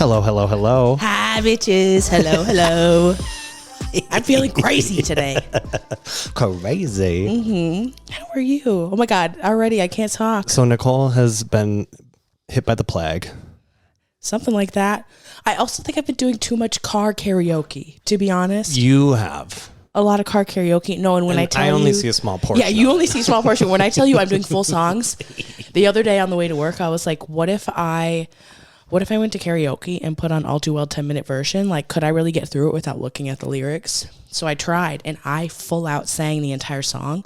Hello, hello, hello. Hi, bitches. Hello, hello. I'm feeling crazy today. Crazy. Mm-hmm. How are you? Oh my God. Already, I can't talk. So Nicole has been hit by the plague. Something like that. I also think I've been doing too much car karaoke, to be honest. You have. A lot of car karaoke. No, and when I tell you... I only see a small portion. Yeah, you only see a small portion. When I tell you I'm doing full songs, the other day on the way to work, I was like, what if I went to karaoke and put on All Too Well 10-minute version? Like, could I really get through it without looking at the lyrics? So I tried, and I full out sang the entire song.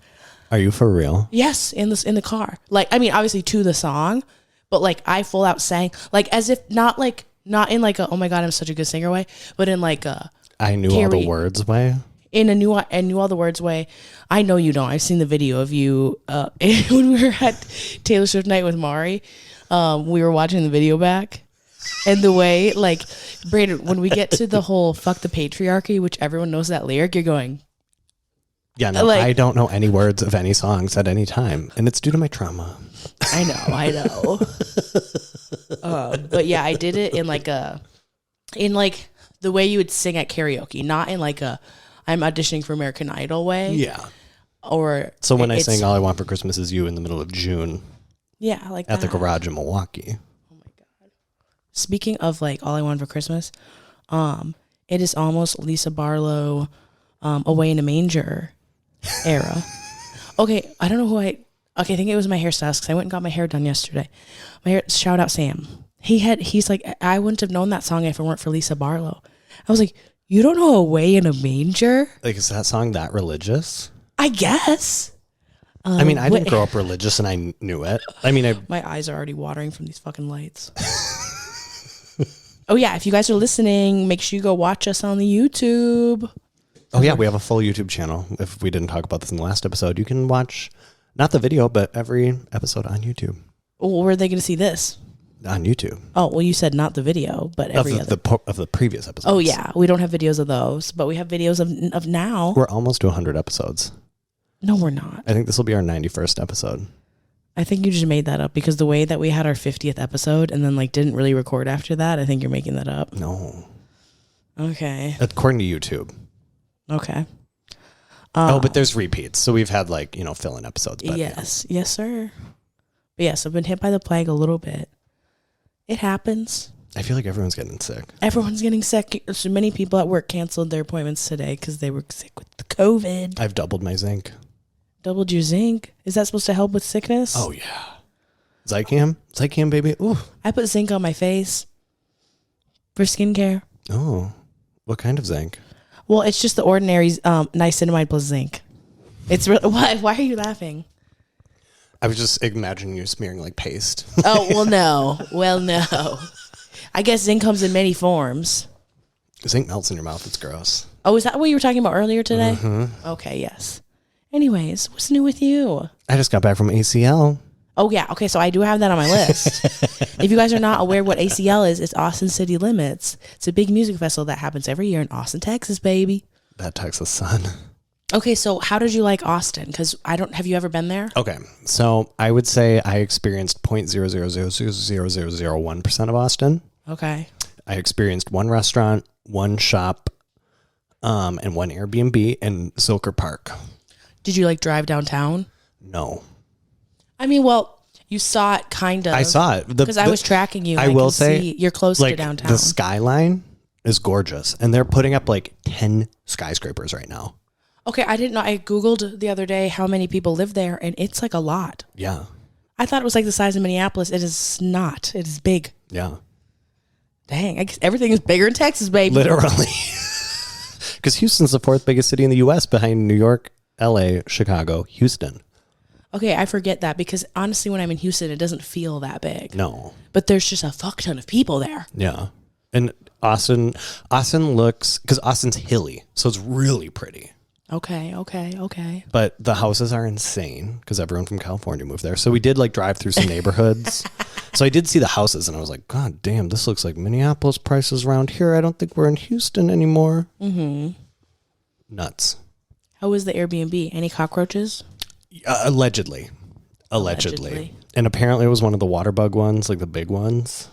Are you for real? Yes, in the car. Like, I mean, obviously to the song, but like I full out sang, like as if not in like a, oh my God, I'm such a good singer way, but in like a I knew all the words way. In a knew all the words way. I know you don't. I've seen the video of you when we were at Taylor Swift night with Mari. We were watching the video back. And the way, like, Brandon, when we get to the whole fuck the patriarchy, which everyone knows that lyric, you're going. Yeah, no, like, I don't know any words of any songs at any time. And it's due to my trauma. I know. But yeah, I did it in like the way you would sing at karaoke, not in like a I'm auditioning for American Idol way. Yeah. Or so when I sang All I Want for Christmas Is You in the middle of June. Yeah, like at the garage in Milwaukee. Oh my God. Speaking of like All I Want for Christmas, it is almost Lisa Barlow Away in a Manger era. Okay, I don't know who I think it was my hairstylist because I went and got my hair done yesterday. Shout out Sam. He's like, I wouldn't have known that song if it weren't for Lisa Barlow. I was like, you don't know Away in a Manger? Like, is that song that religious? I guess. I mean, I didn't grow up religious and I knew it. I mean, my eyes are already watering from these fucking lights. Oh yeah, if you guys are listening, make sure you go watch us on the YouTube. Oh yeah, we have a full YouTube channel. If we didn't talk about this in the last episode, you can watch not the video, but every episode on YouTube. Well, where are they going to see this? On YouTube. Oh, well, you said not the video, but every other. Of the previous episodes. Oh, yeah. We don't have videos of those, but we have videos of now. We're almost to 100 episodes. No, we're not. I think this will be our 91st episode. I think you just made that up because the way that we had our 50th episode and then like didn't really record after that, I think you're making that up. No. Okay. According to YouTube. Okay. But there's repeats. So we've had like, fill-in episodes. But, yes. Yes, sir. But yes, I've been hit by the plague a little bit. It happens. I feel like everyone's getting sick. Everyone's getting sick. So many people at work canceled their appointments today because they were sick with the COVID. I've doubled my zinc. Doubled your zinc? Is that supposed to help with sickness? Oh, yeah. Zycam, baby. Ooh. I put zinc on my face for skincare. Oh. What kind of zinc? Well, it's just the ordinary niacinamide plus zinc. It's really, why are you laughing? I was just imagining you smearing like paste. Oh, well, no. Well, no. I guess zinc comes in many forms. Zinc melts in your mouth. It's gross. Oh, is that what you were talking about earlier today? Mm-hmm. Okay, yes. Anyways, what's new with you? I just got back from ACL. Oh, yeah. Okay, so I do have that on my list. If you guys are not aware what ACL is, it's Austin City Limits. It's a big music festival that happens every year in Austin, Texas, baby. That Texas sun. Okay, so how did you like Austin? Because have you ever been there? Okay, so I would say I experienced 0.0000001% of Austin. Okay. I experienced one restaurant, one shop, and one Airbnb in Zilker Park. Did you like drive downtown? No. I mean, well, you saw it kind of. I saw it. Because I was tracking you. I will say, you're close to downtown. The skyline is gorgeous, and they're putting up like 10 skyscrapers right now. Okay, I didn't know. I Googled the other day how many people live there, and it's like a lot. Yeah. I thought it was like the size of Minneapolis. It is not. It is big. Yeah. Dang, I guess everything is bigger in Texas, baby. Literally. Because Houston's the fourth biggest city in the U.S. behind New York, L.A., Chicago, Houston. Okay, I forget that because honestly, when I'm in Houston, it doesn't feel that big. No. But there's just a fuck ton of people there. Yeah. And Austin looks, because Austin's hilly, so it's really pretty. Okay. But the houses are insane because everyone from California moved there. So we did like drive through some neighborhoods. So I did see the houses and I was like, God damn, this looks like Minneapolis prices around here. I don't think we're in Houston anymore. Mm-hmm. Nuts. How was the Airbnb? Any cockroaches? Allegedly. And apparently it was one of the water bug ones, like the big ones.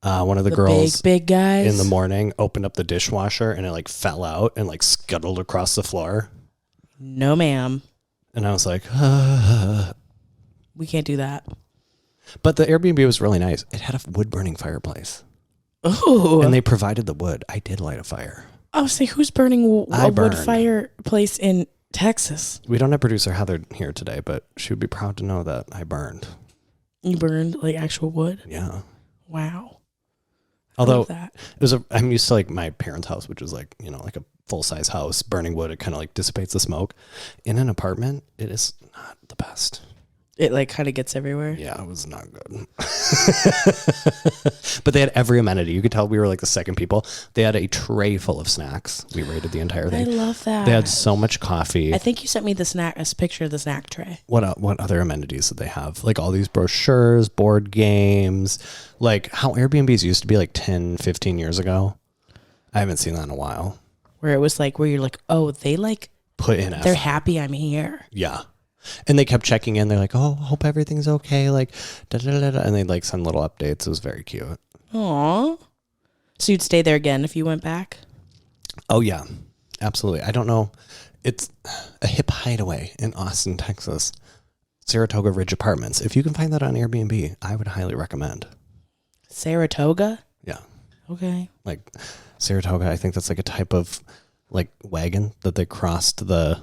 One of the girls big guys in the morning opened up the dishwasher and it like fell out and like scuttled across the floor. No, ma'am. And I was like, we can't do that. But the Airbnb was really nice. It had a wood burning fireplace. Oh, And they provided the wood. I did light a fire. I was saying, who's burning a wood fireplace in Texas? We don't have producer Heather here today, but she would be proud to know that I burned. You burned like actual wood? Yeah. Wow. Although I'm used to like my parents' house, which is like, you know, like a full size house. Burning wood, it kind of like dissipates the smoke. In an apartment, it is not the best. It like kind of gets everywhere. Yeah, it was not good. But they had every amenity. You could tell we were like the second people. They had a tray full of snacks. We rated the entire thing. I love that. They had so much coffee. I think you sent me a picture of the snack tray. What other amenities did they have? Like all these brochures, board games, like how Airbnbs used to be like 10, 15 years ago. I haven't seen that in a while. Where it was like, where you're like, oh, they like put in they're happy I'm here. Yeah. And they kept checking in. They're like, oh, hope everything's okay. Like, da da da da. And they'd like send little updates. It was very cute. Aw. So you'd stay there again if you went back? Oh, yeah. Absolutely. I don't know. It's a hip hideaway in Austin, Texas. Saratoga Ridge Apartments. If you can find that on Airbnb, I would highly recommend. Saratoga? Yeah. Okay. Like Saratoga, I think that's like a type of like wagon that they crossed the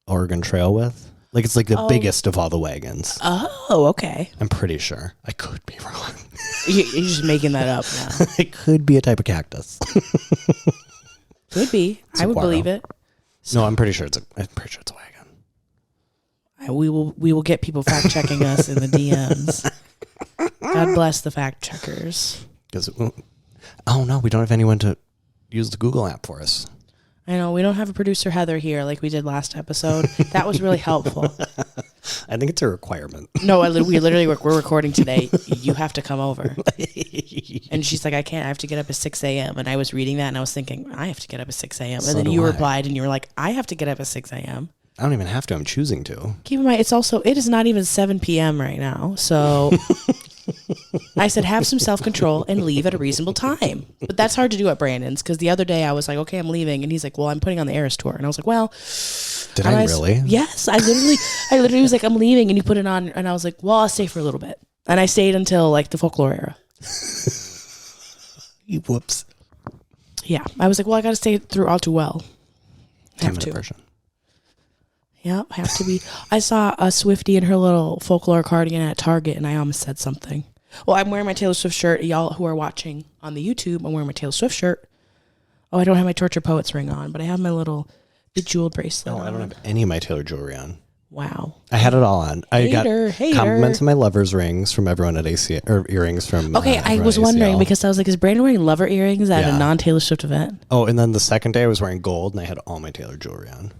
Oregon Trail with. Like it's like the biggest of all the wagons. Oh, okay. I'm pretty sure. I could be wrong. You're just making that up now. It could be a type of cactus. Could be. I would believe it. No, I'm pretty sure it's a wagon. We will get people fact checking us in the DMs. God bless the fact checkers. Oh no, we don't have anyone to use the Google app for us. I know we don't have a producer Heather here like we did last episode. That was really helpful. I think it's a requirement. No, we literally we're recording today. You have to come over. And she's like, I can't. I have to get up at 6 a.m. And I was reading that and I was thinking, I have to get up at 6 a.m. And then you replied and you were like, I have to get up at 6 a.m. I don't even have to. I'm choosing to. Keep in mind, it is not even 7 p.m. right now. So I said, have some self-control and leave at a reasonable time. But that's hard to do at Brandon's because the other day I was like, okay, I'm leaving. And he's like, well, I'm putting on the Eras tour. And I was like, well. Did I really? Yes. I literally was like, I'm leaving. And you put it on. And I was like, well, I'll stay for a little bit. And I stayed until like the folklore era. Whoops. Yeah. I was like, well, I got to stay through All Too Well. Have to. Version. Yeah, have to be. I saw a Swiftie in her little folklore cardigan at Target, and I almost said something. Well, I'm wearing my Taylor Swift shirt. Y'all who are watching on the YouTube, I'm wearing my Taylor Swift shirt. Oh, I don't have my Torture Poets ring on, but I have my little bejeweled bracelet on. I don't have any of my Taylor jewelry on. Wow. I had it all on. I got hater. compliments on my lover's rings from everyone at AC, or earrings from Okay, I was wondering because I was like, is Brandon wearing lover earrings at a non-Taylor Swift event? Oh, and then the second day I was wearing gold, and I had all my Taylor jewelry on.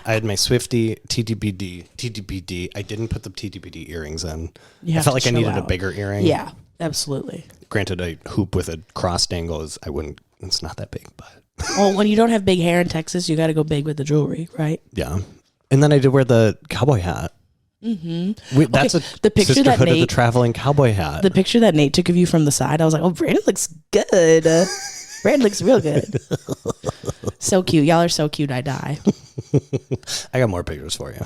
I had my Swiftie, TTPD. I didn't put the TTPD earrings in. I felt like I needed a bigger earring. Yeah, absolutely. Granted, a hoop with a crossed angle it's not that big, but. Well, when you don't have big hair in Texas, you got to go big with the jewelry, right? Yeah. And then I did wear the cowboy hat. Mm-hmm. That's the picture sisterhood that of the traveling cowboy hat. The picture that Nate took of you from the side, I was like, oh, Brandon looks good. Brandon looks real good. So cute. Y'all are so cute. I die. I got more pictures for you.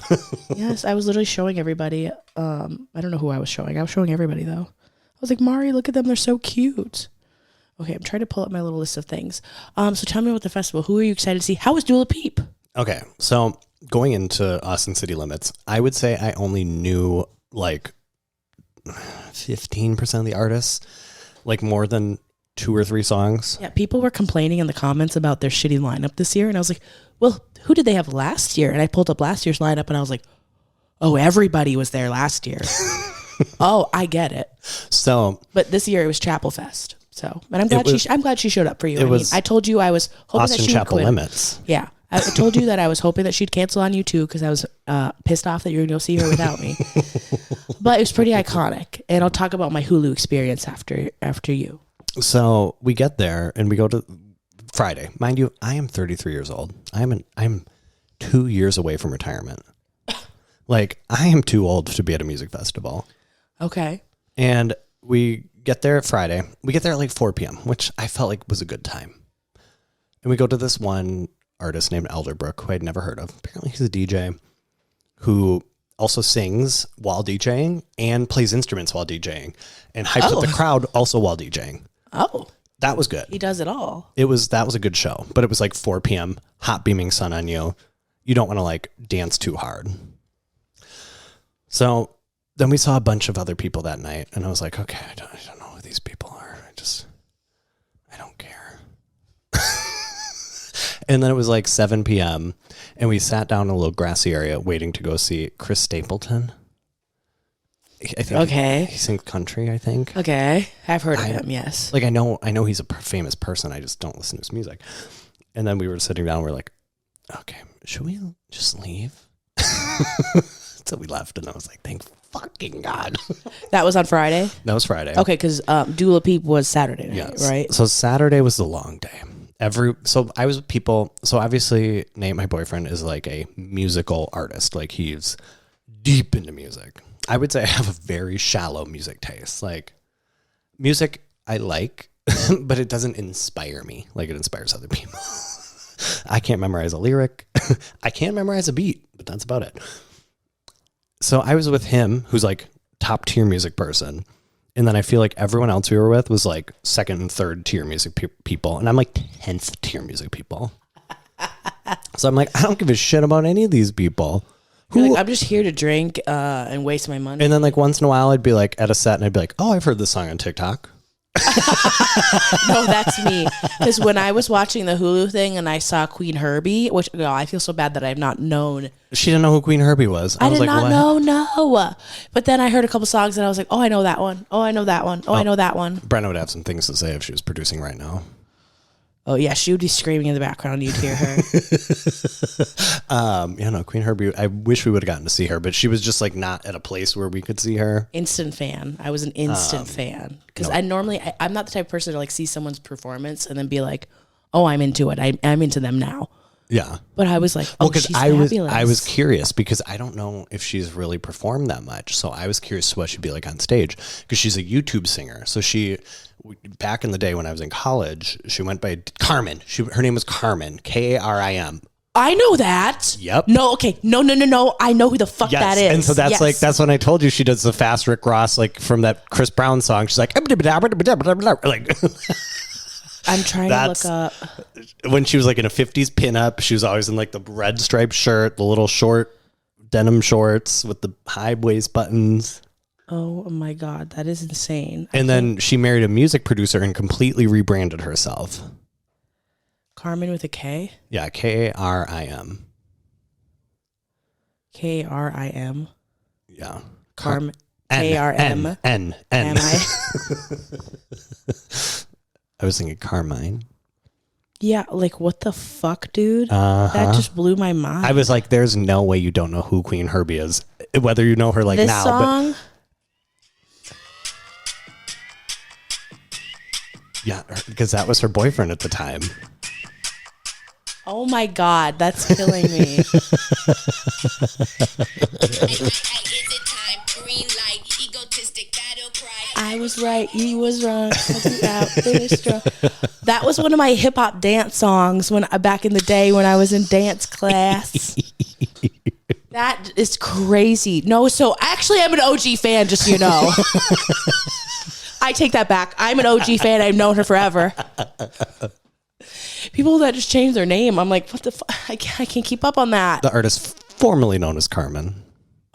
Yes, I was literally showing everybody. I don't know who I was showing. I was showing everybody, though. I was like, Mari, look at them. They're so cute. Okay, I'm trying to pull up my little list of things. So tell me about the festival. Who are you excited to see? How was Dula Peep? Okay, so going into Austin City Limits, I would say I only knew like 15% of the artists, like more than 2 or 3 songs. Yeah, people were complaining in the comments about their shitty lineup this year. And I was like, well, who did they have last year? And I pulled up last year's lineup and I was like, oh, everybody was there last year. Oh, I get it. So, but this year it was Chapel Fest. So, and I'm glad she showed up for you. I told you I was hoping Austin that she Chapel would quit. Limits. Yeah. I told you that I was hoping that she'd cancel on you too because I was pissed off that you were going to go see her without me. But it was pretty iconic. And I'll talk about my Hulu experience after you. So we get there and we go to Friday. Mind you, I am 33 years old. I'm 2 years away from retirement. Like, I am too old to be at a music festival. Okay. And we get there Friday. We get there at like 4 p.m., which I felt like was a good time. And we go to this one artist named Elderbrook, who I'd never heard of. Apparently he's a DJ who also sings while DJing and plays instruments while DJing and hypes up the crowd also while DJing. Oh. That was good. He does it all. That was a good show, but it was like 4 p.m., hot beaming sun on you. You don't want to like dance too hard. So then we saw a bunch of other people that night, and I was like, okay, I don't know who these people are. I don't care. And then it was like 7 p.m., and we sat down in a little grassy area waiting to go see Chris Stapleton. I think he sings country, I think. Okay. I've heard of him, yes. Like, I know he's a famous person. I just don't listen to his music. And then we were sitting down, we're like, okay, should we just leave? So we left, and I was like, thank fucking God. That was on Friday? That was Friday. Okay, because Dula Peep was Saturday night, right? So Saturday was the long day. So I was with people. So obviously, Nate, my boyfriend, is like a musical artist. Like, he's deep into music. I would say I have a very shallow music taste. Like, music I like, but it doesn't inspire me like it inspires other people. I can't memorize a lyric. I can't memorize a beat, but that's about it. So I was with him, who's like top tier music person. And then I feel like everyone else we were with was like second and third tier music people. And I'm like 10th tier music people. So I'm like, I don't give a shit about any of these people. Like, I'm just here to drink and waste my money. And then like once in a while I'd be like at a set and I'd be like, oh, I've heard this song on TikTok. No, that's me. Because when I was watching the Hulu thing and I saw Qveen Herbie, which I feel so bad that I've not known. She didn't know who Qveen Herbie was. I did like, not know, no. But then I heard a couple songs and I was like, oh, I know that one. Oh, I know that one. Oh, I know that one. Brenna would have some things to say if she was producing right now. Oh, yeah, she would be screaming in the background. You'd hear her. Qveen Herbie, I wish we would have gotten to see her, but she was just like not at a place where we could see her. Instant fan. I was an instant fan. Because I'm not the type of person to like see someone's performance and then be like, oh, I'm into it. I'm into them now. Yeah. But I was like, oh, she's fabulous. I was curious because I don't know if she's really performed that much. So I was curious what she'd be like on stage because she's a YouTube singer. So back in the day when I was in college, she went by Carmen. Her name was Carmen, Karim. I know that. Yep. No, okay. No. I know who the fuck that is. And so that's when I told you she does the fast Rick Ross, like from that Chris Brown song. She's like, like I'm trying to look up. When she was like in a 50s pinup, she was always in like the red striped shirt, the little short denim shorts with the high waist buttons. Oh my God, that is insane. And then she married a music producer and completely rebranded herself. Carmen with a K? Yeah, Karim. Karim. Yeah. Carmen. N. Am I? I was thinking Carmine. Yeah, like what the fuck, dude? That just blew my mind. I was like, there's no way you don't know who Qveen Herbie is. Whether you know her like this now. Song? Yeah, because that was her boyfriend at the time. Oh my God, that's killing me. I was right, he was wrong. That was one of my hip hop dance songs back in the day when I was in dance class. That is crazy. No, so actually I'm an OG fan, just so you know. I take that back. I'm an OG fan. I've known her forever. People that just change their name, I'm like, what the fuck? I can't keep up on that. The artist formerly known as Carmen.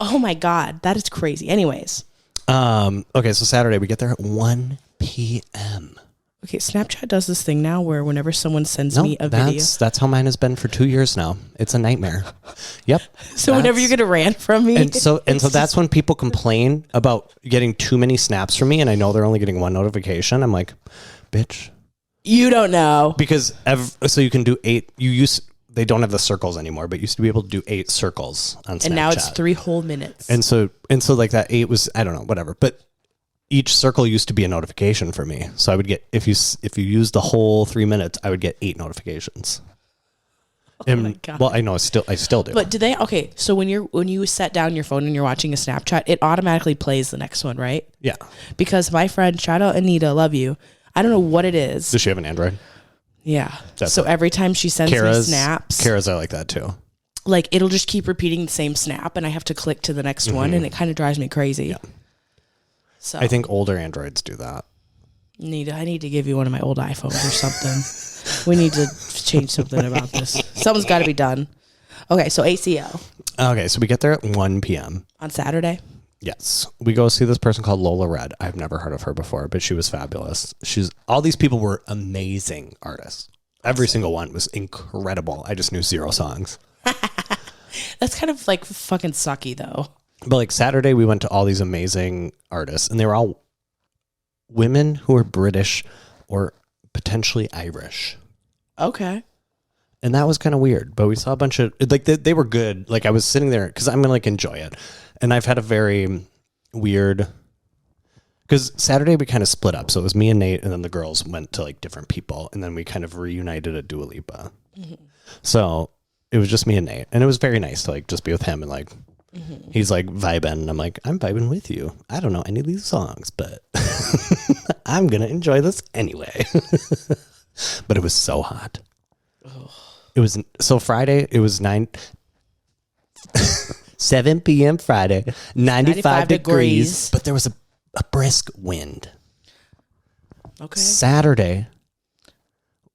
Oh my God, that is crazy. Anyways. Okay, so Saturday we get there at 1 p.m. Okay, Snapchat does this thing now where whenever someone sends me a video. That's how mine has been for 2 years now. It's a nightmare. Yep. So whenever you get a rant from me. And so that's when people complain about getting too many snaps from me and I know they're only getting one notification. I'm like, bitch. You don't know. Because so you can do 8. They don't have the circles anymore, but you used to be able to do 8 circles on Snapchat. And now it's 3 whole minutes. And so like that 8 was, I don't know, whatever. But each circle used to be a notification for me. So I would get, if you use the whole 3 minutes, I would get 8 notifications. my God. Well, I know I still do. But do they? Okay, so when you set down your phone and you're watching a Snapchat, it automatically plays the next one, right? Yeah. Because my friend, shout out Anita, love you. I don't know what it is. Does she have an Android? Yeah. That's so every time she sends me snaps, Kara's I like that too. Like it'll just keep repeating the same snap, and I have to click to the next one, and it kind of drives me crazy. Yeah. So I think older Androids do that. I need to give you one of my old iPhones or something. We need to change something about this. Something's got to be done. Okay, so ACL. Okay, so we get there at 1 p.m. on Saturday. Yes. We go see this person called Lola Red. I've never heard of her before, but she was fabulous. All these people were amazing artists. Every single one was incredible. I just knew 0 songs. That's kind of like fucking sucky though. But like Saturday, we went to all these amazing artists, and they were all women who were British or potentially Irish. Okay. And that was kind of weird, but we saw a bunch of like they were good. Like I was sitting there because I'm gonna like enjoy it, and I've had a very weird because Saturday we kind of split up. So it was me and Nate, and then the girls went to like different people, and then we kind of reunited at Dua Lipa. Mm-hmm. So it was just me and Nate, and it was very nice to like just be with him and like he's like vibing, and I'm like I'm vibing with you. I don't know any of these songs, but I'm gonna enjoy this anyway. But it was so hot. It was so Friday. It was 7 p.m. Friday, 95 degrees, but there was a brisk wind. Okay. Saturday,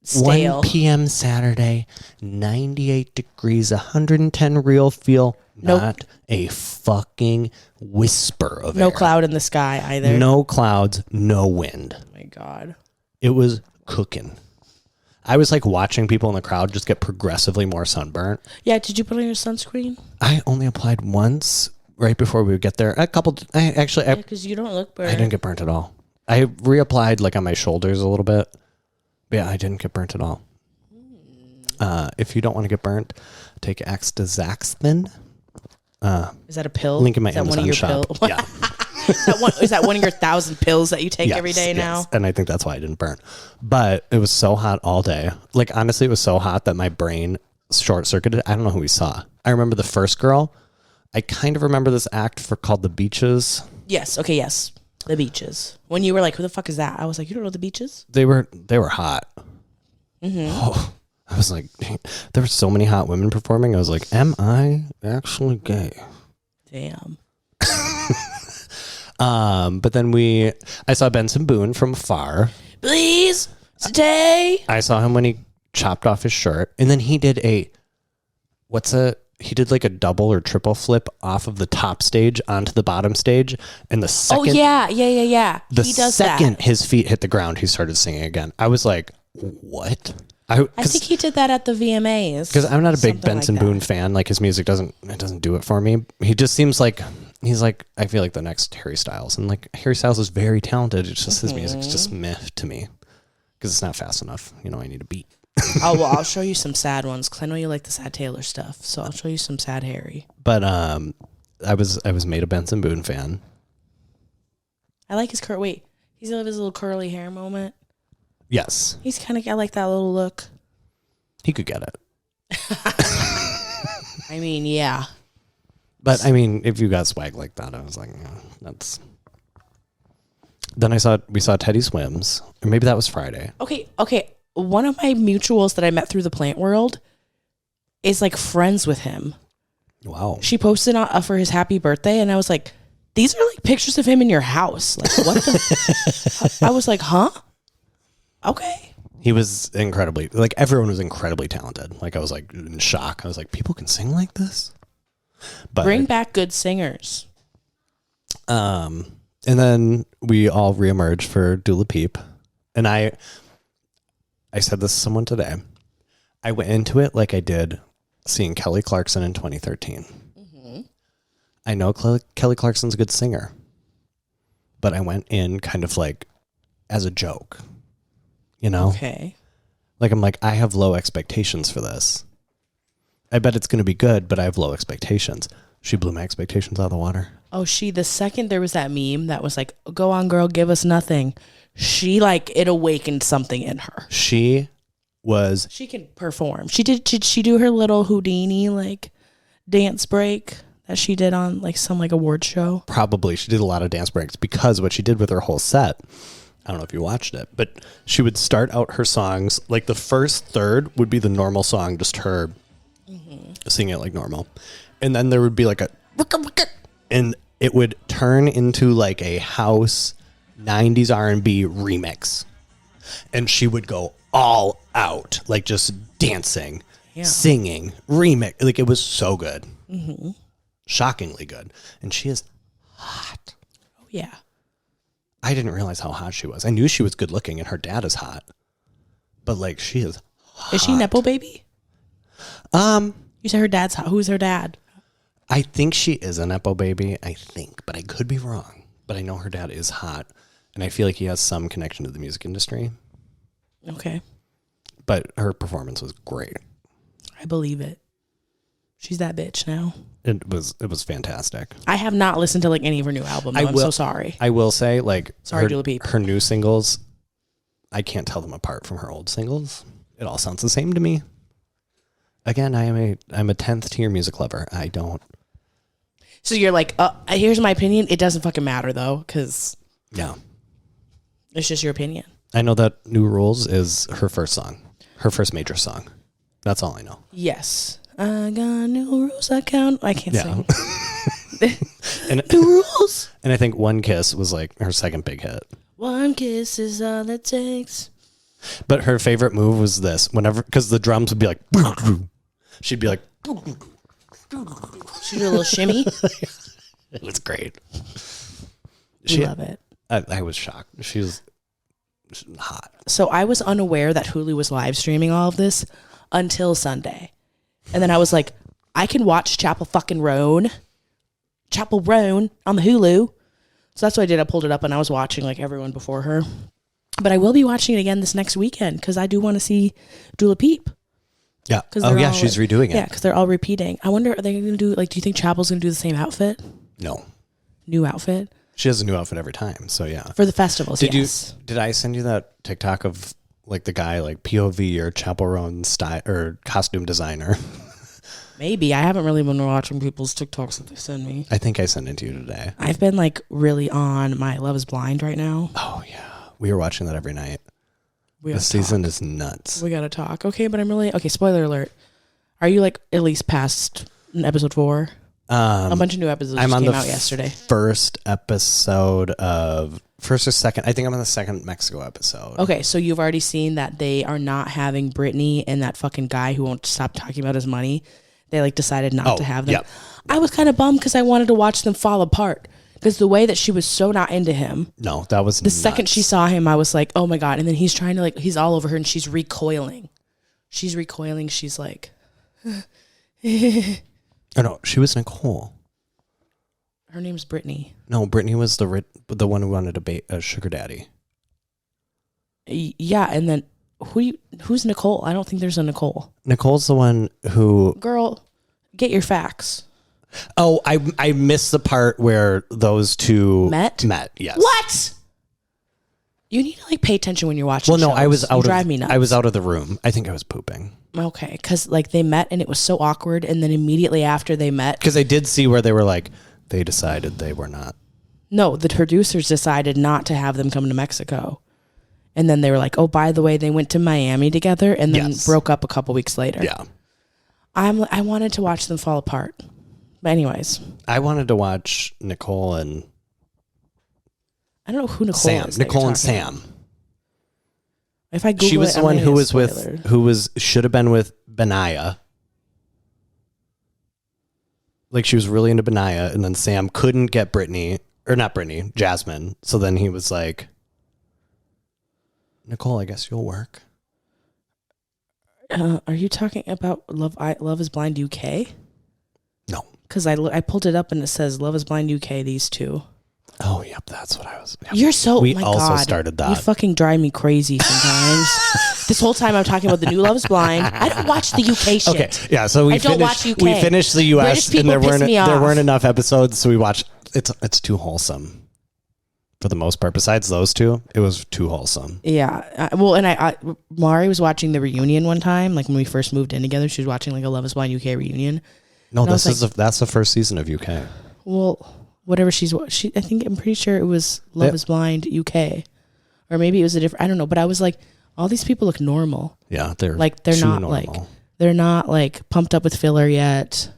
Stale. 1 p.m. Saturday, 98 degrees, 110 real feel. Nope. Not a fucking whisper of no air. cloud in the sky either. No clouds, no wind. Oh my God. It was cooking. I was like watching people in the crowd just get progressively more sunburnt. Yeah, did you put on your sunscreen? I only applied once right before we would get there. Because you don't look burnt. I didn't get burnt at all. I reapplied like on my shoulders a little bit. But yeah, I didn't get burnt at all. If you don't want to get burnt, take Astaxanthin. Is that a pill? Link in my Is that Amazon one of your shop. pills? Yeah. Is that one of your 1,000 pills that you take Yes, every day now? yes. And I think that's why I didn't burn. But it was so hot all day. Like, honestly, it was so hot that my brain short-circuited. I don't know who we saw. I remember the first girl. I kind of remember this act called The Beaches. Yes. Okay, yes. The Beaches. When you were like, who the fuck is that? I was like, you don't know The Beaches? They were hot. Mm-hmm. Oh, I was like, there were so many hot women performing. I was like, am I actually gay? Damn. But then I saw Benson Boone from afar. Please stay. I saw him when he chopped off his shirt, and then he did he did like a double or triple flip off of the top stage onto the bottom stage, and the second, The he does second that. his feet hit the ground, he started singing again. I was like, what? I think he did that at the VMAs. Because I'm not a big Benson like Boone fan. Like his music doesn't do it for me. He just seems like he's like I feel like the next Harry Styles, and like Harry Styles is very talented. It's just his music's just meh to me because it's not fast enough. You know, I need a beat. Oh well, I'll show you some sad ones because I know you like the sad Taylor stuff. So I'll show you some sad Harry. But I was made a Benson Boone fan. I like his wait, he's gonna have his little curly hair moment. Yes, He's kind of, I like that little look. he could get it. I mean, yeah. But I mean, if you got swag like that, I was like, yeah, that's. Then we saw Teddy Swims, or maybe that was Friday. Okay. One of my mutuals that I met through the plant world is like friends with him. Wow. She posted for his happy birthday, and I was like, these are like pictures of him in your house. Like, what the? I was like, huh? Okay. He was everyone was incredibly talented. Like I was like in shock. I was like, people can sing like this? But bring back good singers. And then we all reemerged for Dula Peep. And I said this to someone today. I went into it like I did seeing Kelly Clarkson in 2013. Mm-hmm. I know Kelly Clarkson's a good singer, but I went in kind of like as a joke. You know? Okay. Like, I'm like, I have low expectations for this. I bet it's going to be good, but I have low expectations. She blew my expectations out of the water. Oh, the second there was that meme that was like, go on, girl, give us nothing. She, like, it awakened something in her. She was She can perform. Did she do her little Houdini like dance break that she did on like some like award show? probably, she did a lot of dance breaks because what she did with her whole set, I don't know if you watched it, but she would start out her songs, like the first third would be the normal song, just her singing it like normal. And then there would be like a, and it would turn into like a house 90s R&B remix. And she would go all out, like just dancing, singing, remix. Like it was so good. Shockingly good. And she is hot. Oh, yeah. I didn't realize how hot she was. I knew she was good looking and her dad is hot. But like she is hot. Is she Nepo baby? You said her dad's hot. Who's her dad? I think she is a Nepo baby. I think, but I could be wrong. But I know her dad is hot. And I feel like he has some connection to the music industry. Okay. But her performance was great. I believe it. She's that bitch now. It was fantastic. I have not listened to like any of her new album. I'm so sorry. I will say, like, sorry, Dula Peep. Her new singles, I can't tell them apart from her old singles. It all sounds the same to me. Again, I'm a 10th tier music lover. I don't. So you're like, here's my opinion. It doesn't fucking matter though, because yeah, it's just your opinion. I know that New Rules is her first song, her first major song. That's all I know. Yes. I got new rules. I can't sing. And, new rules. And I think One Kiss was like her second big hit. One kiss is all it takes. But her favorite move was this. Whenever, because the drums would be like, she'd be like, she did a little shimmy. It was great. I love it. I was shocked. She was hot. So I was unaware that Hulu was live streaming all of this until Sunday. And then I was like, I can watch Chapel Roan on the Hulu. So that's what I did. I pulled it up and I was watching like everyone before her. But I will be watching it again this next weekend because I do want to see Dula Peep. Yeah. Oh, yeah, she's redoing it. Yeah, because they're all repeating. I wonder, are they going to do, like, do you think Chapel's going to do the same outfit? No. New outfit? She has a new outfit every time, so yeah. For the festivals, Did I send you that TikTok of, like, the guy, like, POV or Chapel Roan style or costume designer? Maybe. I haven't really been watching people's TikToks that they send me. I think I sent it to you today. I've been, like, really on my Love is Blind right now. Oh, yeah. We were watching that every night. This season is nuts. We gotta talk. Okay, but okay, spoiler alert. Are you like at least past episode 4? A bunch of new episodes came out yesterday. First episode of first or second. I think I'm on the second Mexico episode. Okay, so you've already seen that they are not having Brittany and that fucking guy who won't stop talking about his money. They like decided not to have them. Yep. I was kind of bummed because I wanted to watch them fall apart. Because the way that she was so not into him. No, that was the nuts. Second she saw him, I was like, oh my God. And then he's trying to like, he's all over her and she's recoiling. She's like. Oh no, she was Nicole. Her name's Brittany. No, Brittany was the one who wanted a sugar daddy. Yeah, and then who's Nicole? I don't think there's a Nicole. Nicole's the one who... Girl, get your facts. Oh, I missed the part where those two met. Yes. What? You need to like pay attention when you're watching. Well, no, shows. I was out. Drive me nuts. I was out of the room. I think I was pooping. Okay, because like they met and it was so awkward, and then immediately after they met, because I did see where they were like they decided they were not. No, the producers decided not to have them come to Mexico, and then they were like, oh, by the way, they went to Miami together, and then broke up a couple weeks later. Yeah. I wanted to watch them fall apart. But anyways. I wanted to watch Nicole and... I don't know who Nicole Sam. is. Nicole and Sam. If I Google she was it, the one who was should have been with Benaya. Like she was really into Benaya, and then Sam couldn't get Jasmine. So then he was like, Nicole, I guess you'll work. Are you talking about Love is Blind UK? No. Because I pulled it up and it says Love is Blind UK, these two. Oh, yep, that's what I was. Yep. You're so. We my also God, started that. You fucking drive me crazy sometimes. This whole time I'm talking about the new Love is Blind. I don't watch the UK shit. Okay, yeah. So we don't watch UK. We finished the US, and there weren't off. enough episodes, so we watched. It's too wholesome. for the most part. Besides those two, it was too wholesome. Yeah. Well, and Mari was watching the reunion one time, like when we first moved in together. She was watching like a Love Is Blind UK reunion. No, that's the first season of UK. Well, whatever I'm pretty sure it was Love Is Blind UK, or maybe it was a different. I don't know. But I was like, all these people look normal. Yeah, they're not normal. like they're not like pumped up with filler yet.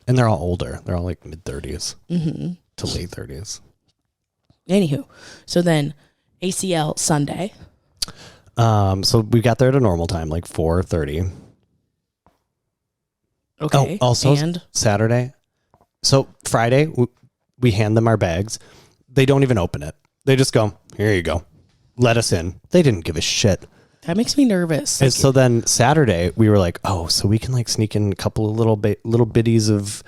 And they're all older. They're all like mid-30s to late 30s. Anywho, so then ACL Sunday. So we got there at a normal time, like 4:30. Okay. Oh, also Saturday. So Friday, we hand them our bags. They don't even open it. They just go, here you go. Let us in. They didn't give a shit. That makes me nervous. And so then Saturday, we were like, oh, so we can like sneak in a couple of little bitties of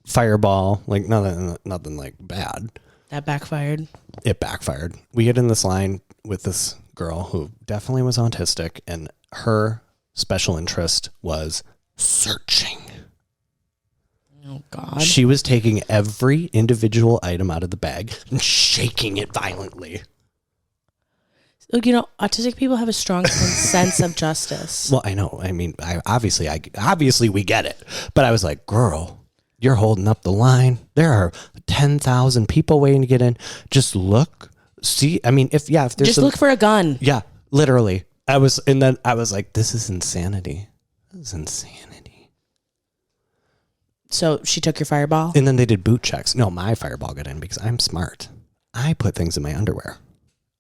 Fireball, like nothing like bad. That backfired. It backfired. We get in this line with this girl who definitely was autistic, and her special interest was searching. Oh, God. She was taking every individual item out of the bag and shaking it violently. Look, autistic people have a strong sense of justice. Well, I know. I mean, obviously we get it. But I was like, girl, you're holding up the line. There are 10,000 people waiting to get in. Just look. See, I mean, if there's just look for a gun. Yeah, literally. I was like, this is insanity. This is insanity. So she took your Fireball? And then they did boot checks. No, my Fireball got in because I'm smart. I put things in my underwear.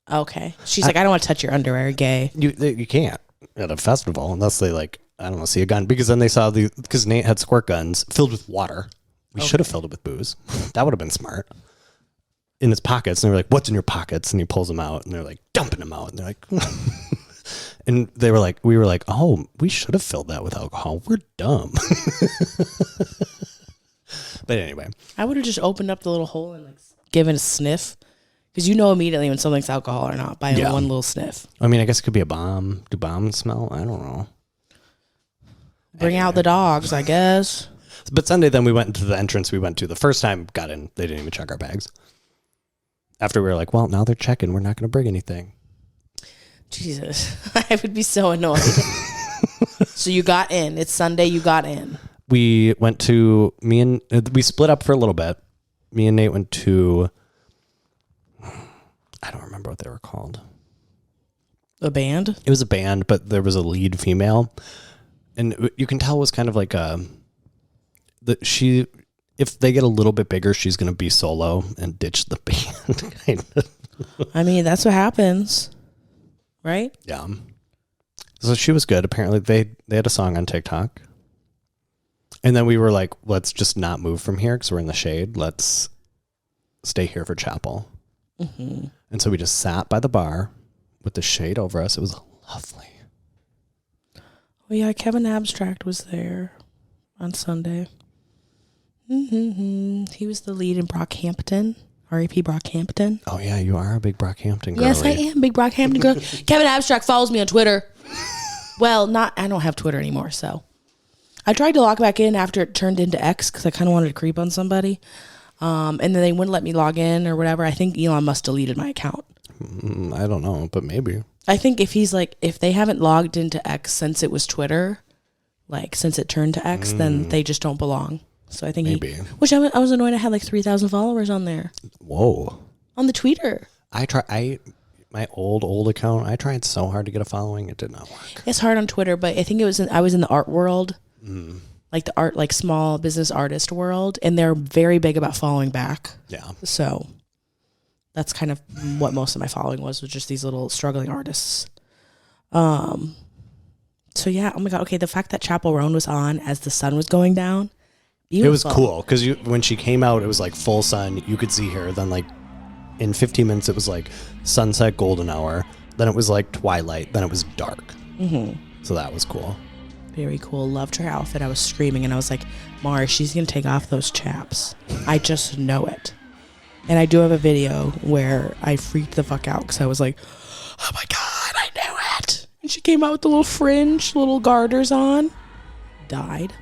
Okay. She's like, I don't want to touch your underwear, gay. You can't at a festival unless they like, I don't know, see a gun. Because then they saw because Nate had squirt guns filled with water. We should have filled it with booze. That would have been smart. In his pockets. And they were like, what's in your pockets? And he pulls them out and they're like, dumping them out. And they're like, and we were like, oh, we should have filled that with alcohol. We're dumb. But anyway. I would have just opened up the little hole and like given a sniff. Because you know immediately when something's alcohol or not by one little sniff. I mean, I guess it could be a bomb. Do bombs smell? I don't know. Bring out the dogs, I guess. But Sunday, then we went into the entrance we went to. The first time got in, they didn't even check our bags. After we were like, well, now they're checking. We're not going to bring anything. Jesus. I would be so annoyed. So you got in. It's Sunday. You got in. We went to, we split up for a little bit. Me and Nate went to, I don't remember what they were called. A band? It was a band, but there was a lead female. And you can tell it was kind of like if they get a little bit bigger, she's going to be solo and ditch the band. Kind of. I mean, that's what happens. Right? Yeah. So she was good. Apparently they had a song on TikTok. And then we were like, let's just not move from here because we're in the shade. Let's stay here for chapel. Mm-hmm. And so we just sat by the bar with the shade over us. It was lovely. Oh, yeah. Kevin Abstract was there on Sunday. Mm-hmm. He was the lead in Brockhampton. R.A.P. Brockhampton. Oh, yeah. You are a big Brockhampton girl. Yes, I am. Big Brockhampton girl. Kevin Abstract follows me on Twitter. Well, I don't have Twitter anymore, so. I tried to log back in after it turned into X because I kind of wanted to creep on somebody. And then they wouldn't let me log in or whatever. I think Elon Musk deleted my account. I don't know, but maybe. I think if they haven't logged into X since it was Twitter, like since it turned to X, then they just don't belong. So I think maybe. Which I was annoyed I had like 3,000 followers on there. Whoa. On the Twitter. My old account, I tried so hard to get a following. It did not work. It's hard on Twitter, but I think I was in the art world. Like the art, like small business artist world, and they're very big about following back. Yeah. So that's kind of what most of my following was just these little struggling artists. So yeah, oh my God. Okay. The fact that Chapel Roan was on as the sun was going down. Beautiful. It was cool. Cause when she came out, it was like full sun. You could see her. Then like in 15 minutes, it was like sunset, golden hour. Then it was like twilight. Then it was dark. Mm-hmm. So that was cool. Very cool. Loved her outfit. I was screaming and I was like, Mara, she's going to take off those chaps. I just know it. And I do have a video where I freaked the fuck out because I was like, oh my God, I knew it. And she came out with the little fringe, little garters on. Died.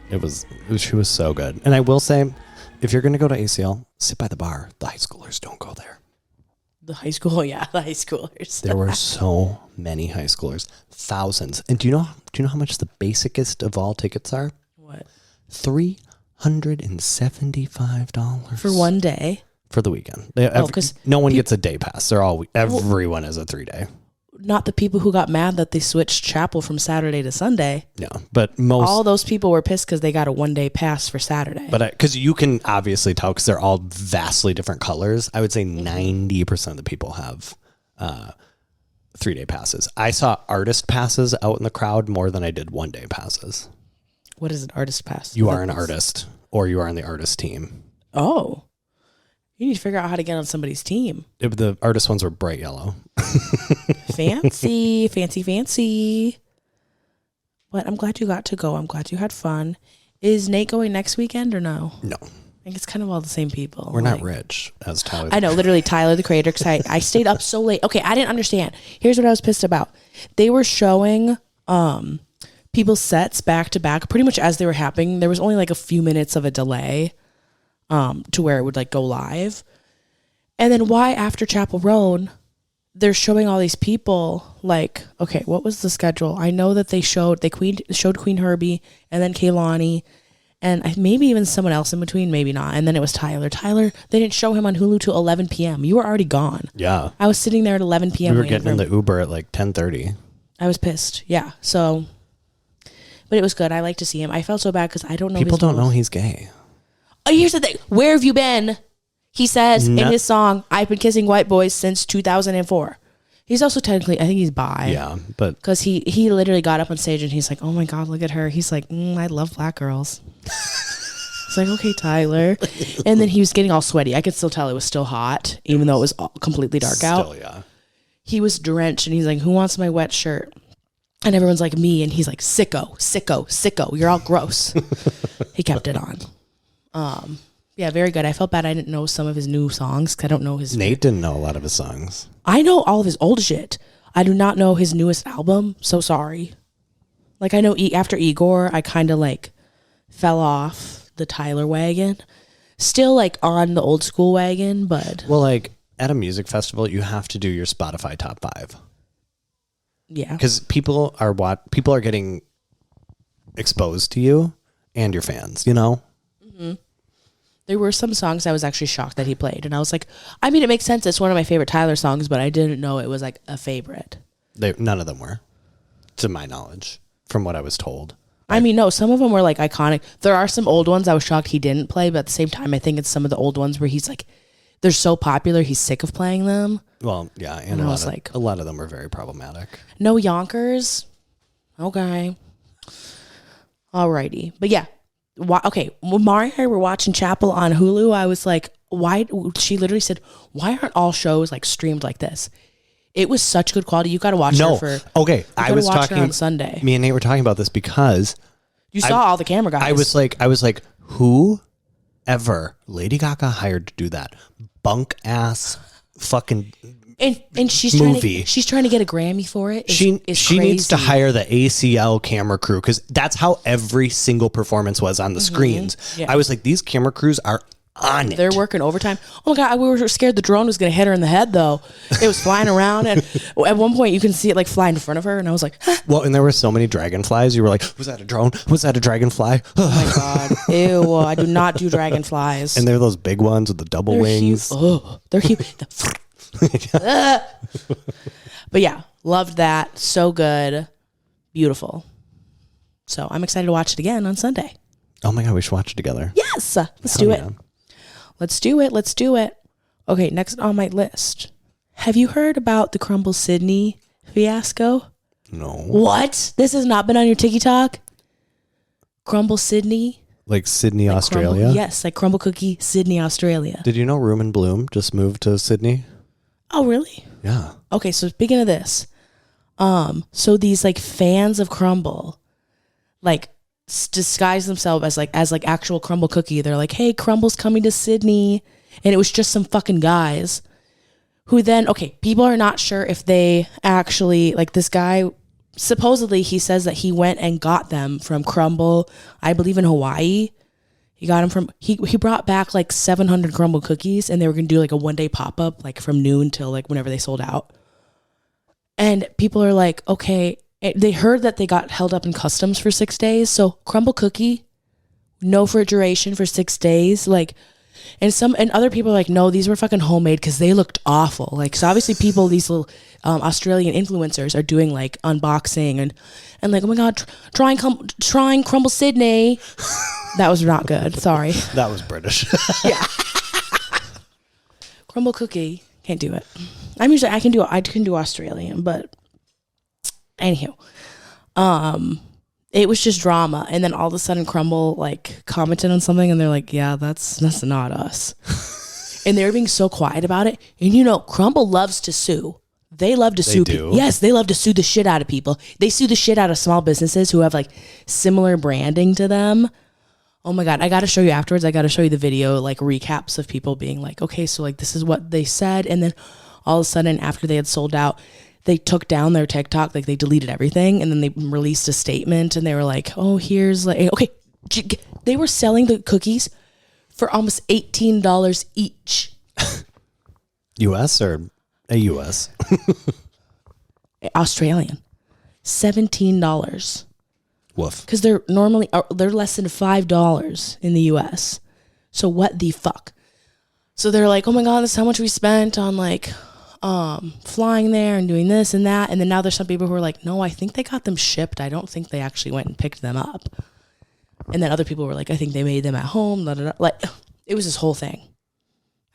She was so good. And I will say, if you're going to go to ACL, sit by the bar. The high schoolers don't go there. The high school, yeah, the high schoolers. There were so many high schoolers, thousands. And do you know how much the basicest of all tickets are? What? $375 For one day. For the weekend. Because no one gets a day pass. Everyone is a 3-day. Not the people who got mad that they switched chapel from Saturday to Sunday. Yeah, but all those people were pissed because they got a 1-day pass for Saturday. But because you can obviously tell because they're all vastly different colors. I would say 90% of the people have 3-day passes. I saw artist passes out in the crowd more than I did 1-day passes. What is an artist pass? You are an artist, or you are on the artist team. Oh. You need to figure out how to get on somebody's team. The artist ones were bright yellow. Fancy. But I'm glad you got to go. I'm glad you had fun. Is Nate going next weekend or no? No. I think it's kind of all the same people. We're not rich, as Tyler. I know, literally Tyler, the creator, because I stayed up so late. Okay, I didn't understand. Here's what I was pissed about. They were showing people's sets back to back pretty much as they were happening. There was only like a few minutes of a delay to where it would like go live. And then why after Chapel Roan, they're showing all these people like, okay, what was the schedule? I know that they showed Qveen Herbie and then Kaylani and maybe even someone else in between, maybe not. And then it was Tyler. Tyler, they didn't show him on Hulu till 11 p.m. You were already gone. Yeah. I was sitting there at 11 p.m. We were getting in the Uber at like 10:30. I was pissed. Yeah. So, but it was good. I like to see him. I felt so bad because I don't know. People don't know he's gay. Oh, here's the thing. Where have you been? He says in his song, I've been kissing white boys since 2004. He's also technically, I think he's bi. Yeah, but... Because he literally got up on stage and he's like, oh my God, look at her. He's like, I love black girls. It's like, okay, Tyler. And then he was getting all sweaty. I could still tell it was still hot, even though it was all completely dark out. Yeah. He was drenched and he's like, who wants my wet shirt? And everyone's like, me. And he's like, sicko, sicko, sicko. You're all gross. He kept it on. Yeah, very good. I felt bad I didn't know some of his new songs because I don't know his... Nate didn't know a lot of his songs. I know all of his old shit. I do not know his newest album. So sorry. Like, I know after Igor, I kind of like fell off the Tyler wagon. Still like on the old school wagon, but... Well, like at a music festival, you have to do your Spotify top 5. Yeah. Because people are getting exposed to you and your fans, you know? Mm-hmm. There were some songs I was actually shocked that he played. And I was like, I mean, it makes sense. It's one of my favorite Tyler songs, but I didn't know it was like a favorite. None of them were, to my knowledge, from what I was told. I mean, no, some of them were like iconic. There are some old ones I was shocked he didn't play, but at the same time, I think it's some of the old ones where he's like, they're so popular, he's sick of playing them. Well, yeah. And a lot of them are very problematic. No Yonkers. Okay. Alrighty. But yeah. Okay, when Mari and I were watching Chapel on Hulu, I was like, why? She literally said, why aren't all shows like streamed like this? It was such good quality. You got to watch it for... Okay, I was talking... on Sunday. Me and Nate were talking about this because... You saw all the camera guys. I was like, who ever Lady Gaga hired to do that bunk ass fucking... And she's movie. She's trying to get a Grammy for it. She needs to hire the ACL camera crew because that's how every single performance was on the screens. Yeah. I was like, these camera crews are on it. They're working overtime. Oh my God, we were scared the drone was going to hit her in the head though. It was flying around and at one point you can see it like fly in front of her and I was like, huh. Well, and there were so many dragonflies. You were like, was that a drone? Was that a dragonfly? Oh my God. Ew, I do not do dragonflies. And they're those big ones with the double wings. Oh, they're huge. But yeah, loved that. So good. Beautiful. So I'm excited to watch it again on Sunday. Oh my God, we should watch it together. Yes. Let's do it. Let's do it. Let's do it. Okay, next on my list. Have you heard about the Crumble Sydney fiasco? No. What? This has not been on your TikTok? Crumble Sydney? Like Sydney, Australia? Yes, like Crumble Cookie, Sydney, Australia. Did you know Room and Bloom just moved to Sydney? Oh, really? Yeah. Okay, so speaking of this, so these like fans of Crumble, like disguise themselves as like actual Crumble Cookie. They're like, hey, Crumble's coming to Sydney, and it was just some fucking guys who then, okay, people are not sure if they actually, like this guy, supposedly he says that he went and got them from Crumble, I believe in Hawaii. He got them from, he brought back like 700 crumble cookies, and they were going to do like a 1-day pop-up, like from noon till like whenever they sold out. And people are like, okay, they heard that they got held up in customs for 6 days. So crumble cookie, no refrigeration for 6 days. Like, and other people are like, no, these were fucking homemade because they looked awful. Like, so obviously people, these little Australian influencers are doing like unboxing and like, oh my God, trying crumble Sydney. That was not good. Sorry. That was British. Yeah. Crumble cookie. Can't do it. I can do Australian, but anywho, it was just drama. And then all of a sudden Crumble like commented on something and they're like, yeah, that's not us. And they were being so quiet about it. And you know, Crumble loves to sue. They love to sue people. Yes, they love to sue the shit out of people. They sue the shit out of small businesses who have like similar branding to them. Oh my God, I got to show you afterwards. I got to show you the video, like recaps of people being like, okay, so like this is what they said. And then all of a sudden after they had sold out, they took down their TikTok, like they deleted everything. And then they released a statement and they were like, oh, here's like, okay. They were selling the cookies for almost $18 each. US or a US? Australian. $17. Woof. Because they're less than $5 in the US. So what the fuck? So they're like, oh my God, this is how much we spent on like flying there and doing this and that. And then now there's some people who are like, no, I think they got them shipped. I don't think they actually went and picked them up. And then other people were like, I think they made them at home. Blah, blah, blah. Like, it was this whole thing.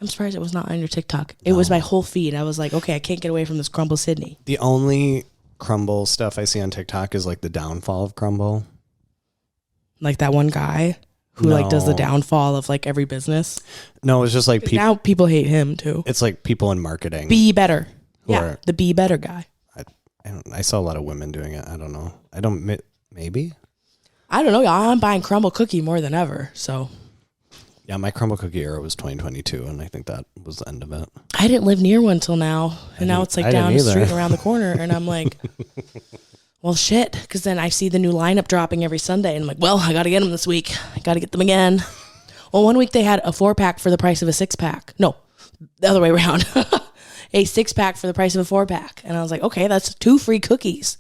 I'm surprised it was not on your TikTok. It was my whole feed. I was like, okay, I can't get away from this Crumble Sydney. The only Crumble stuff I see on TikTok is like the downfall of Crumble. Like that one guy who like does the downfall of like every business. No, it's just like now people hate him too. It's like people in marketing. Be better. Yeah, the be better guy. I saw a lot of women doing it. I don't know. Maybe. I don't know. I'm buying Crumble cookie more than ever. So. Yeah, my Crumble cookie era was 2022, and I think that was the end of it. I didn't live near one till now, and now it's like down the street around the corner, and I'm like, well, shit, because then I see the new lineup dropping every Sunday, and I'm like, well, I got to get them this week. I got to get them again. Well, one week they had a 4-pack for the price of a 6-pack. No, the other way around. A 6-pack for the price of a 4-pack, and I was like, okay, that's 2 free cookies.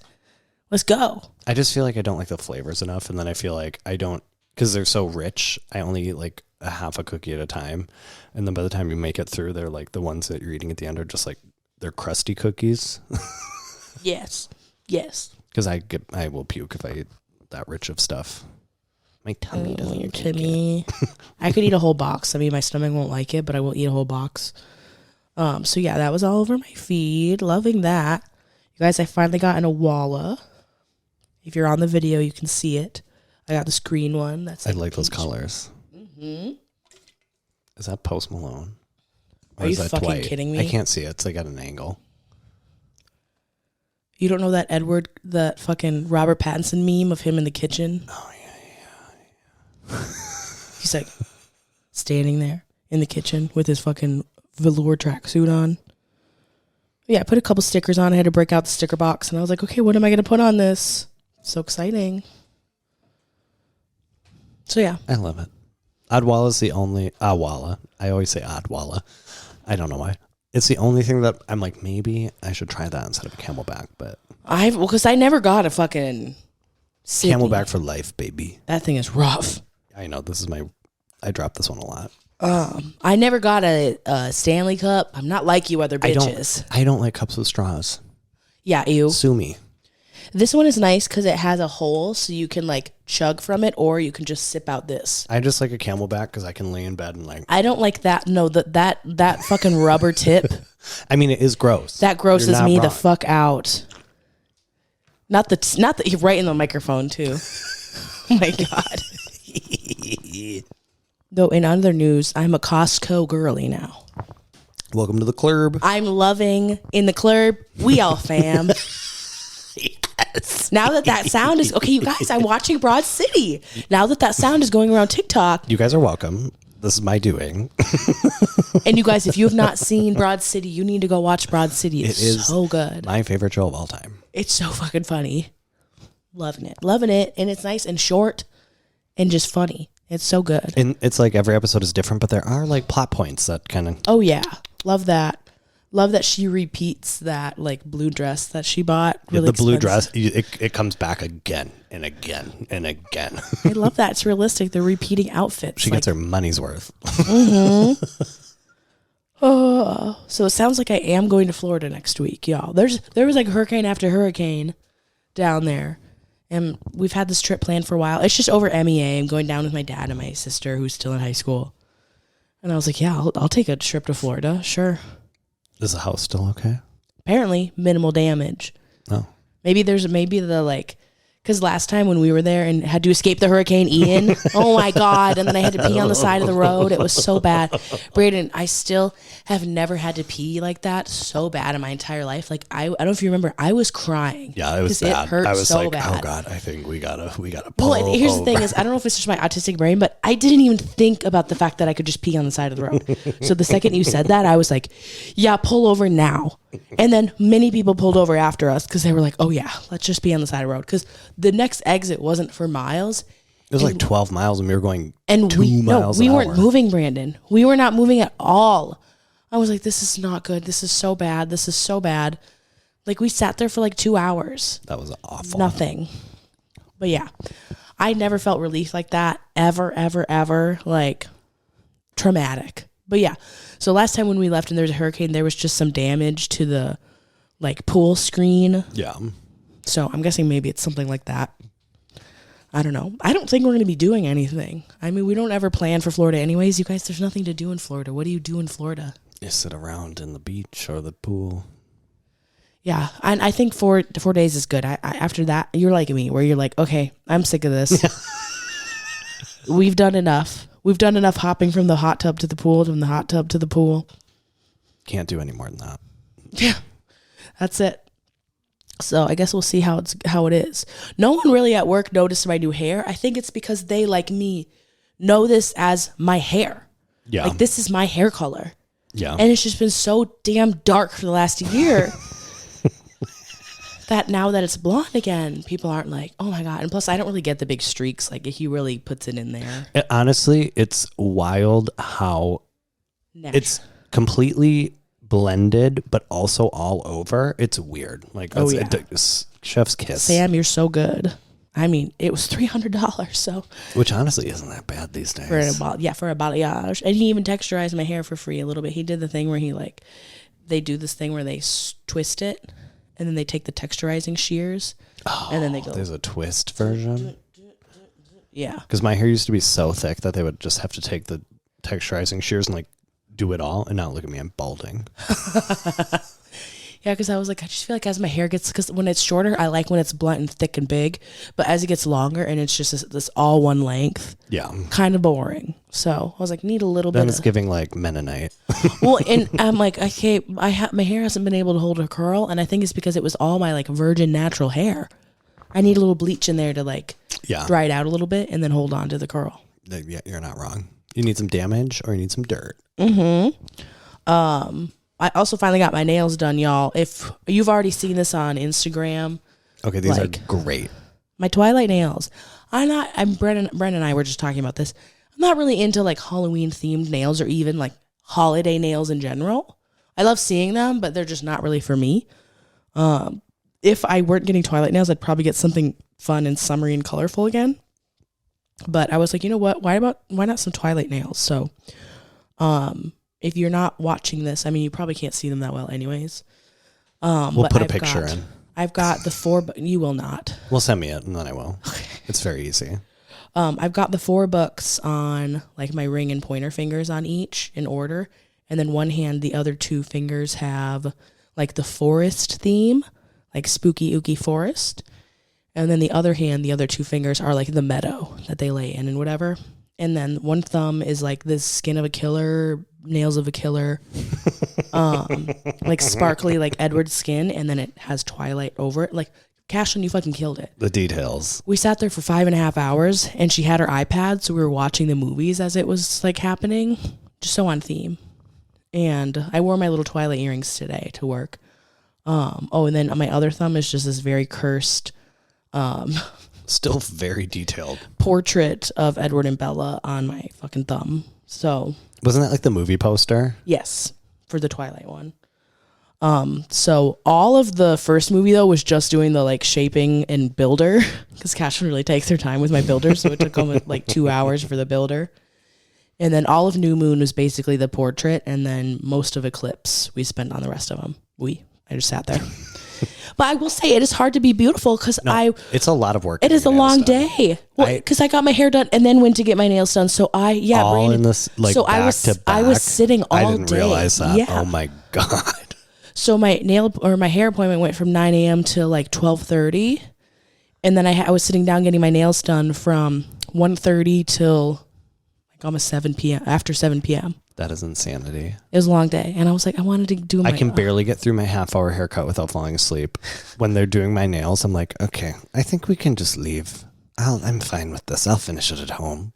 Let's go. I just feel like I don't like the flavors enough, and then I feel like I don't, because they're so rich, I only eat like a half a cookie at a time, and then by the time you make it through, they're like the ones that you're eating at the end are just like they're crusty cookies. Yes because I will puke if I eat that rich of stuff. My tummy doesn't your tummy. I could eat a whole box. I mean, my stomach won't like it, but I will eat a whole box. So yeah, that was all over my feed. Loving that. You guys, I finally got an Awala. If you're on the video, you can see it. I got this green one. I like those colors. Mm-hmm. Is that Post Malone? Or are you fucking Dwight? Kidding me? I can't see it. It's like at an angle. You don't know that fucking Robert Pattinson meme of him in the kitchen? Oh, yeah. He's like standing there in the kitchen with his fucking velour tracksuit on. Yeah, I put a couple stickers on. I had to break out the sticker box, and I was like, okay, what am I going to put on this? So exciting. So, yeah. I love it. Adwala is the only... Awala. I always say Adwala. I don't know why. It's the only thing that I'm like, maybe I should try that instead of a Camelback, but... because I never got a fucking... Sydney. Camelback for life, baby. That thing is rough. I know. I dropped this one a lot. I never got a Stanley Cup. I'm not like you other bitches. I don't like cups with straws. Yeah, ew. Sue me. This one is nice because it has a hole, so you can like chug from it, or you can just sip out this. I just like a Camelback because I can lay in bed and like. I don't like that. No, that fucking rubber tip. I mean, it is gross. That grosses me the fuck out. Not the you're right in the microphone too. Oh my God. Though in other news, I'm a Costco girly now. Welcome to the club. I'm loving in the club. We all fam. Yes. Now that sound is okay, you guys. I'm watching Broad City. Now that sound is going around TikTok. You guys are welcome. This is my doing. And you guys, if you have not seen Broad City, you need to go watch Broad City. It is so good. My favorite show of all time. It's so fucking funny. Loving it, and it's nice and short, and just funny. It's so good. And it's like every episode is different, but there are like plot points that kind of. Oh yeah, love that. Love that she repeats that like blue dress that she bought. Really the blue expensive. dress, it comes back again and again and again. I love that. It's realistic. They're repeating outfits. She gets her money's worth. Oh, so it sounds like I am going to Florida next week, y'all. There was like hurricane after hurricane down there. And we've had this trip planned for a while. It's just over MEA. I'm going down with my dad and my sister who's still in high school. And I was like, yeah, I'll take a trip to Florida. Sure. Is the house still okay? Apparently minimal damage. Oh. Maybe the like, because last time when we were there and had to escape the Hurricane Ian, oh my God. And then I had to pee on the side of the road. It was so bad. Brayden, I still have never had to pee like that so bad in my entire life. Like, I don't know if you remember, I was crying. Yeah, it was bad. It hurt I was so like, bad. Oh God, I think we gotta pull Well, and here's over. the thing is, I don't know if it's just my autistic brain, but I didn't even think about the fact that I could just pee on the side of the road. So the second you said that, I was like, yeah, pull over now. And then many people pulled over after us because they were like, oh yeah, let's just be on the side of the road. Because the next exit wasn't for miles. It was like 12 miles and we were going And 2 miles we an weren't hour. moving, Brandon. We were not moving at all. I was like, this is not good. This is so bad. This is so bad. Like, we sat there for like 2 hours. That was awful. Nothing. But yeah, I never felt relief like that ever, ever, ever. Like, traumatic. But yeah, so last time when we left and there was a hurricane, there was just some damage to the like pool screen. Yeah. So I'm guessing maybe it's something like that. I don't know. I don't think we're going to be doing anything. I mean, we don't ever plan for Florida anyways. You guys, there's nothing to do in Florida. What do you do in Florida? You sit around in the beach or the pool. Yeah, and I think 4 days is good. I after that, you're like me, where you're like, okay, I'm sick of this. We've done enough. We've done enough hopping from the hot tub to the pool, from the hot tub to the pool. Can't do any more than that. Yeah, that's it. So I guess we'll see how it is. No one really at work noticed my new hair. I think it's because they, like me, know this as my hair. Yeah. Like, this is my hair color. Yeah. And it's just been so damn dark for the last year that now that it's blonde again, people aren't like, oh my God. And plus, I don't really get the big streaks. Like, he really puts it in there. Honestly, it's wild how it's completely blended, but also all over. It's weird. Like, it's chef's kiss. Sam, you're so good. I mean, it was $300, so. Which honestly isn't that bad these days. For a balayage. And he even texturized my hair for free a little bit. He did the thing where they do this thing where they twist it, and then they take the texturizing shears, and then they go. There's a twist version? Yeah. Because my hair used to be so thick that they would just have to take the texturizing shears and like do it all. And now look at me, I'm balding. Yeah, because I was like, I just feel like as my hair gets, because when it's shorter, I like when it's blunt and thick and big. But as it gets longer and it's just this all one length, yeah, kind of boring. So I was like, need a little bit. Then it's giving like Mennonite. Well, and I'm like, okay, my hair hasn't been able to hold a curl, and I think it's because it was all my like virgin natural hair. I need a little bleach in there to like dry it out a little bit and then hold on to the curl. Yeah, you're not wrong. You need some damage or you need some dirt. I also finally got my nails done, y'all. If you've already seen this on Instagram. Okay, these are great. My Twilight nails. Brennan and I were just talking about this. I'm not really into like Halloween themed nails or even like holiday nails in general. I love seeing them, but they're just not really for me. If I weren't getting Twilight nails, I'd probably get something fun and summery and colorful again. But I was like, you know what? Why not some Twilight nails? So, if you're not watching this, I mean, you probably can't see them that well anyways. We'll put a picture in. I've got the 4, you will not. Well, send me it and then I will. Okay. It's very easy. I've got the 4 books on like my ring and pointer fingers on each in order. And then one hand, the other 2 fingers have like the forest theme, like spooky, ooky forest. And then the other hand, the other 2 fingers are like the meadow that they lay in and whatever. And then one thumb is like the skin of a killer, nails of a killer, like sparkly, like Edward's skin. And then it has Twilight over it. Like, Cashlin, you fucking killed it. The details. We sat there for 5.5 hours and she had her iPad. So we were watching the movies as it was like happening, just so on theme. And I wore my little Twilight earrings today to work. And then on my other thumb is just this very cursed, Still very detailed. portrait of Edward and Bella on my fucking thumb. So Wasn't that like the movie poster? yes, for the Twilight one. So all of the first movie though was just doing the like shaping and builder because Cash really takes her time with my builder, so it took almost like 2 hours for the builder. And then all of New Moon was basically the portrait, and then most of Eclipse we spent on the rest of them. I just sat there. But I will say it is hard to be beautiful because it's a lot of work. It is a long day. Well, because I got my hair done and then went to get my nails done. So all in this like so back to back. I was sitting all day. I didn't realize that. Yeah. Oh my God. So my hair appointment went from 9 a.m. to like 12:30, and then I was sitting down getting my nails done from 1:30 till like almost 7 p.m. after 7 p.m. That is insanity. It was a long day, and I was like, I wanted to do. I can barely get through my half-hour haircut without falling asleep. When they're doing my nails, I'm like, okay, I think we can just leave. I'm fine with this. I'll finish it at home.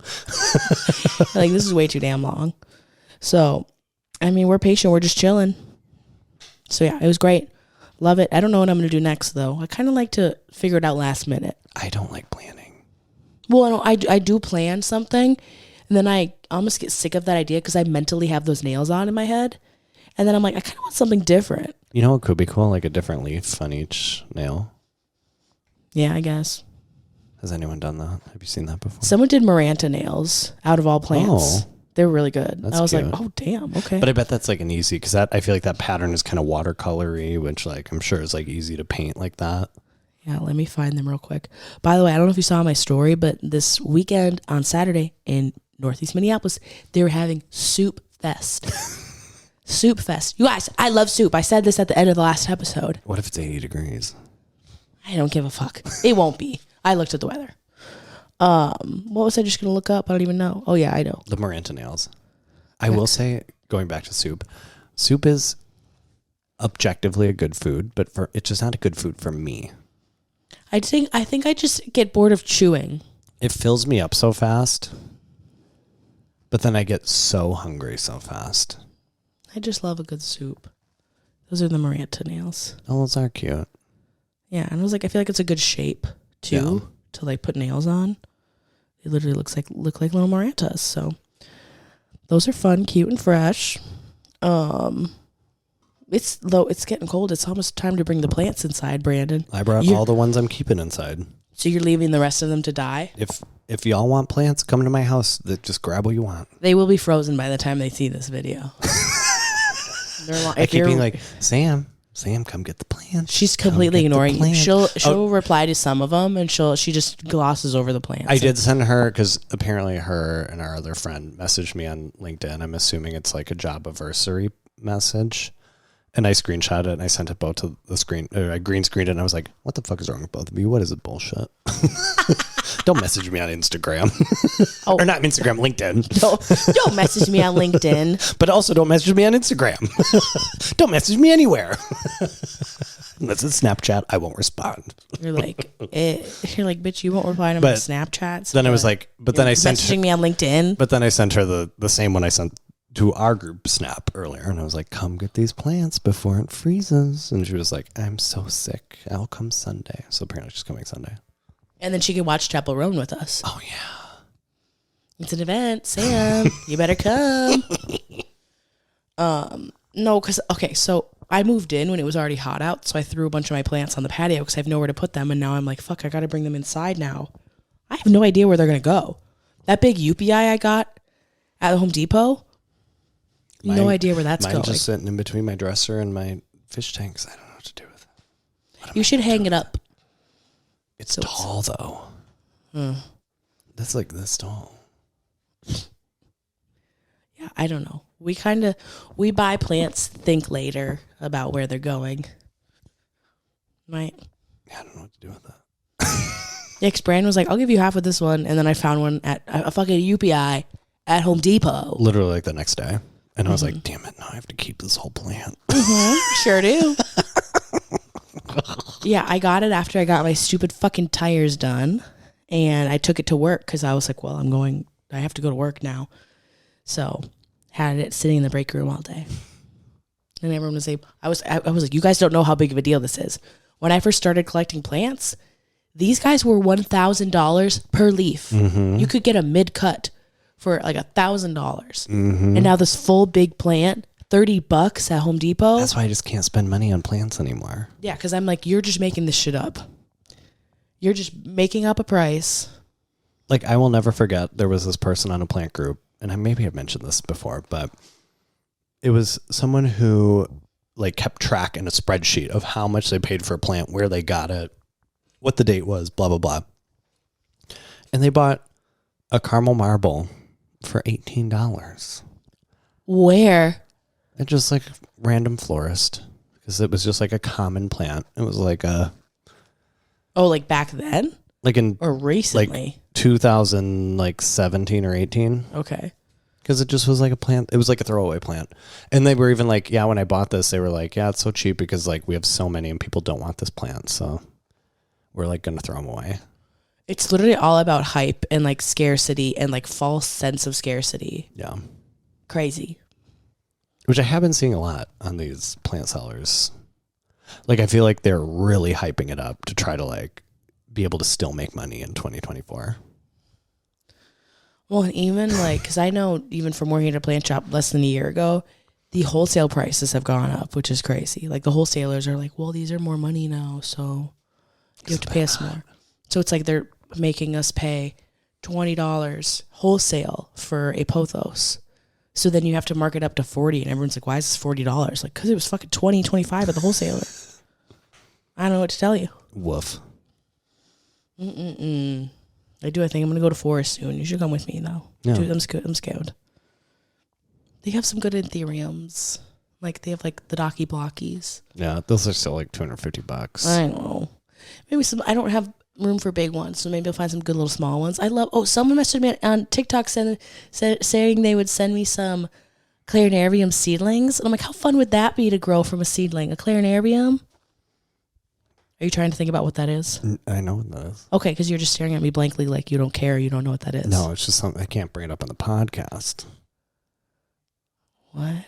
Like this is way too damn long. So, I mean, we're patient. We're just chilling. So yeah, it was great. Love it. I don't know what I'm going to do next though. I kind of like to figure it out last minute. I don't like planning. Well, no, I do plan something, and then I almost get sick of that idea because I mentally have those nails on in my head, and then I'm like, I kind of want something different. You know what could be cool? Like a different leaf on each nail. Yeah, I guess. Has anyone done that? Have you seen that before? Someone did Maranta nails out of all plants. Oh. They're really good. That's I was cute. like, oh, damn. Okay. But I bet that's like an easy, because I feel like that pattern is kind of watercolory, which like I'm sure is like easy to paint like that. Yeah, let me find them real quick. By the way, I don't know if you saw my story, but this weekend on Saturday in Northeast Minneapolis, they were having Soup Fest. Soup Fest. You guys, I love soup. I said this at the end of the last episode. What if it's 80 degrees? I don't give a fuck. It won't be. I looked at the weather. What was I just going to look up? I don't even know. Oh, yeah, I know. The Maranta nails. I will say, going back to soup is objectively a good food, but it's just not a good food for me. I think I just get bored of chewing. It fills me up so fast, but then I get so hungry so fast. I just love a good soup. Those are the Maranta nails. Oh, those are cute. Yeah, and I was like, I feel like it's a good shape too to like put nails on. They literally look like little Marantas. So those are fun, cute, and fresh. It's getting cold. It's almost time to bring the plants inside, Brandon. I brought all the ones I'm keeping inside. So you're leaving the rest of them to die? If y'all want plants, come to my house. Just grab what you want. They will be frozen by the time they see this video. I keep being like, Sam, come get the plants. She's completely ignoring you. She'll reply to some of them, and she just glosses over the plants. I did send her, because apparently her and our other friend messaged me on LinkedIn. I'm assuming it's like a job anniversary message. And I screenshot it and I sent it both to the screen. Or I green screened it and I was like, what the fuck is wrong with both of you? What is it, bullshit? Don't message me on Instagram. Or not Instagram, LinkedIn. Don't message me on LinkedIn. But also don't message me on Instagram. Don't message me anywhere. Unless it's Snapchat, I won't respond. You're like, bitch, you won't reply to my Snapchats. Then I was like, then I sent messaging me on LinkedIn. But then I sent her the same one I sent to our group Snap earlier, and I was like, come get these plants before it freezes. And she was like, I'm so sick, I'll come Sunday. So apparently she's coming Sunday, and then she can watch Chapel Roan with us. Oh yeah, it's an event. Sam, you better come. No, because so I moved in when it was already hot out, so I threw a bunch of my plants on the patio because I have nowhere to put them, and now I'm like, fuck, I gotta bring them inside now. I have no idea where they're gonna go. That big UPI I got at the Home Depot, no idea where that's going. Mine's just sitting in between my dresser and my fish tanks. I don't know what to do with it. You should hang it up. It's tall though. That's like this tall. Yeah, I don't know. We buy plants, think later about where they're going. Right? Yeah, I don't know what to do with that. Nick's brand was like, I'll give you half of this one, and then I found one at a fucking UPI at Home Depot. Literally like the next day. And I was like, damn it, now I have to keep this whole plant. Sure do. Yeah, I got it after I got my stupid fucking tires done. And I took it to work because I was like, well, I have to go to work now. So had it sitting in the break room all day. And everyone was like, I was like, you guys don't know how big of a deal this is. When I first started collecting plants, These guys were $1,000 per leaf. Mm-hmm. You could get a mid cut for like $1,000, and now this full big plant, $30 at Home Depot. That's why I just can't spend money on plants anymore. Yeah, because I'm like, you're just making this shit up. You're just making up a price. Like, I will never forget, there was this person on a plant group, and maybe I've mentioned this before, but it was someone who like kept track in a spreadsheet of how much they paid for a plant, where they got it, what the date was, blah, blah, blah. And they bought a caramel marble for $18. Where? It just like random florist, because it was just like a common plant. It was like a... Oh, like back then? Like in... Or recently? Like 2017 or 18. Okay. Because it just was like a plant. It was like a throwaway plant. And they were even like, yeah, when I bought this, they were like, yeah, it's so cheap because like we have so many and people don't want this plant. So we're like going to throw them away. It's literally all about hype and like scarcity and like false sense of scarcity. Yeah. Crazy. Which I have been seeing a lot on these plant sellers. Like I feel like they're really hyping it up to try to like be able to still make money in 2024. Well, and even like, because I know even from working at a plant shop less than a year ago, the wholesale prices have gone up, which is crazy. Like the wholesalers are like, well, these are more money now, so you have to pay us more. So it's like they're making us pay $20 wholesale for a pothos. So then you have to mark it up to 40, and everyone's like, why is this $40? Like, because it was fucking 20, 25 at the wholesaler. I don't know what to tell you. Woof. I do. I think I'm going to go to Forest soon. You should come with me, though. Yeah. Dude, I'm scared. They have some good Ethereums. Like, they have, like, the Docky Blockies. Yeah, those are still like $250. I know. Maybe some... I don't have room for big ones, so maybe I'll find some good little small ones. I love... Oh, someone messaged me on TikTok saying they would send me some clarinarium seedlings. And I'm like, how fun would that be to grow from a seedling? A clarinarium? Are you trying to think about what that is? I know what that is. Okay, because you're just staring at me blankly like you don't care. You don't know what that is. No, it's just something I can't bring it up on the podcast. What?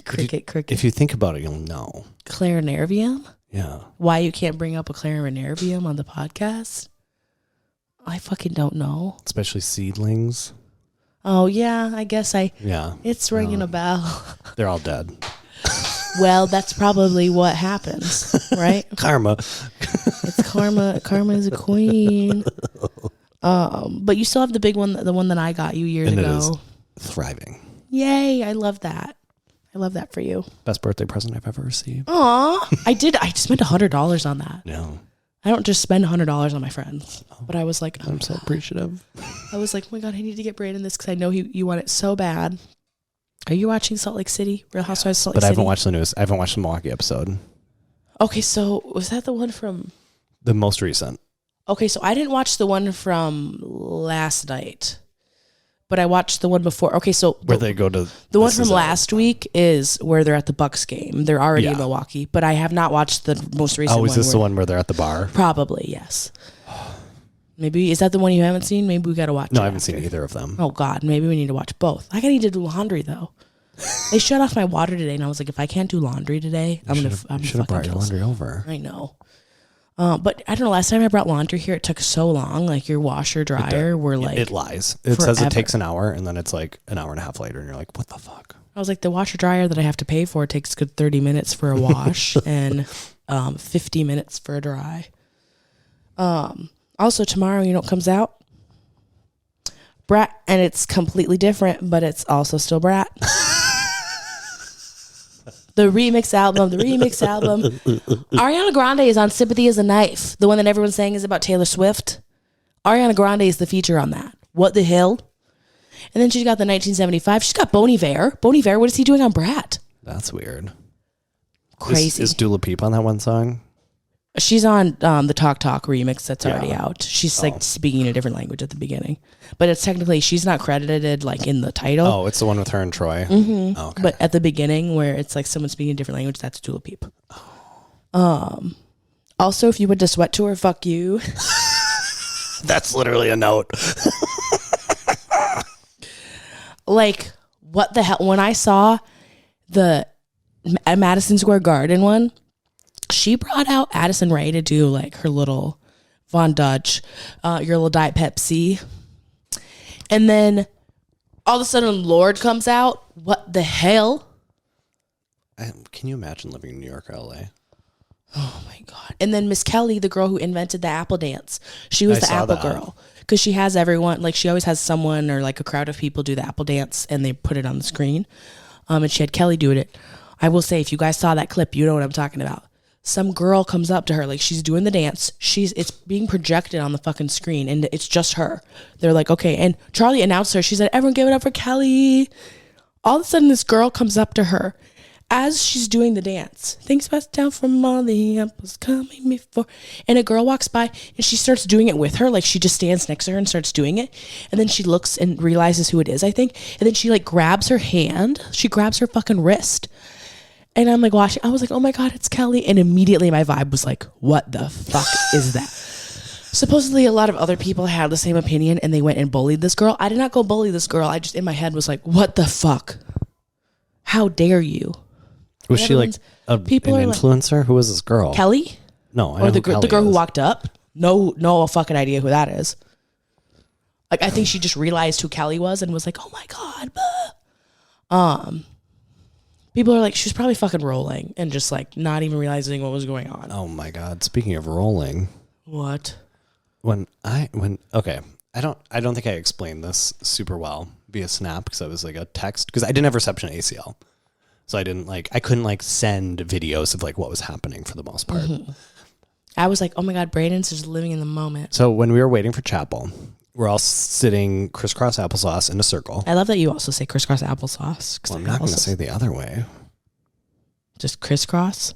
Cricket. If you think about it, you'll know. Clarinarium? Yeah. Why you can't bring up a clarinarium on the podcast? I fucking don't know. Especially seedlings. Oh, yeah, I guess Yeah. it's ringing a bell. They're all dead. Well, that's probably what happens, right? Karma. It's karma. Karma is a queen. But you still have the big one, the one that I got you years And ago. it is thriving. Yay! I love that. I love that for you. Best birthday present I've ever received. Aw, I spent $100 on that. No. I don't just spend $100 on my friends, but I was like, I'm so appreciative. I was like, oh my God, I need to get Brandon this because I know you want it so bad. Are you watching Salt Lake City? Real Housewives of Salt Lake City? But I haven't watched the newest. I haven't watched the Milwaukee episode. Okay, so was that the one from... The most recent. Okay, so I didn't watch the one from last night, but I watched the one before. Okay, so... Where they go to... The one from last week is where they're at the Bucks game. They're already in Yeah. Milwaukee, but I have not watched the most recent one. Oh, is this the one where they're at the bar? Probably, yes. Maybe, is that the one you haven't seen? Maybe we got to watch it. No, I haven't seen either of them. Oh, God. Maybe we need to watch both. I need to do laundry, though. They shut off my water today, and I was like, if I can't do laundry today, I'm going to... You should have brought your laundry over. I know. But I don't know, last time I brought laundry here, it took so long. Like, your washer, dryer were like... It lies. It says forever. it takes an hour, and then it's like an hour and a half later, and you're like, what the fuck? I was like, the washer, dryer that I have to pay for takes good 30 minutes for a wash and 50 minutes for a dry. Also, tomorrow, you know what comes out? Brat, and it's completely different, but it's also still Brat. The remix album. Ariana Grande is on Sympathy is a Knife, the one that everyone's saying is about Taylor Swift. Ariana Grande is the feature on that. What the hell? And then she's got the 1975. She's got Bon Iver. Bon Iver, what is he doing on Brat? That's weird. Crazy. Is Dula Peep on that one song? She's on the Talk Talk remix that's already out. She's like speaking a different language at the beginning. But it's technically, she's not credited like in the title. Oh, it's the one with her and Troy. Mm-hmm. Oh, okay. But at the beginning where it's like someone speaking a different language, that's Dula Peep. Also, if you went to Sweat Tour, fuck you. That's literally a note. Like, what the hell? When I saw the at Madison Square Garden one, she brought out Addison Rae to do like her little Von Dutch, your little Diet Pepsi. And then all of a sudden Lorde comes out. What the hell? Can you imagine living in New York or LA? Oh my God. And then Miss Kelly, the girl who invented the apple dance, she was the apple girl. Because she has everyone, like she always has someone or like a crowd of people do the apple dance and they put it on the screen. And she had Kelly do it. I will say, if you guys saw that clip, you know what I'm talking about. Some girl comes up to her, like she's doing the dance. It's being projected on the fucking screen and it's just her. They're like, okay. And Charlie announced her. She said, everyone give it up for Kelly. All of a sudden this girl comes up to her as she's doing the dance. Things passed down from all the apples coming before. And a girl walks by and she starts doing it with her. Like she just stands next to her and starts doing it. And then she looks and realizes who it is, I think. And then she like grabs her hand. She grabs her fucking wrist. And I'm like watching. I was like, oh my God, it's Kelly. And immediately my vibe was like, what the fuck is that? Supposedly a lot of other people had the same opinion and they went and bullied this girl. I did not go bully this girl. I just in my head was like, what the fuck? How dare you? Was she like an influencer? Who was this girl? Kelly? No, I know the girl who walked up? No fucking idea who that is. Like I think she just realized who Kelly was and was like, oh my God. People are like, she was probably fucking rolling and just like not even realizing what was going on. Oh my God. Speaking of rolling. What? I don't think I explained this super well via Snap because I was like a text because I didn't have reception at ACL. So I couldn't send videos of like what was happening for the most part. Mm-hmm. I was like, oh my God, Brayden's just living in the moment. So when we were waiting for chapel, we're all sitting crisscross applesauce in a circle. I love that you also say crisscross applesauce. Well, I'm not going to say the other way. Just crisscross?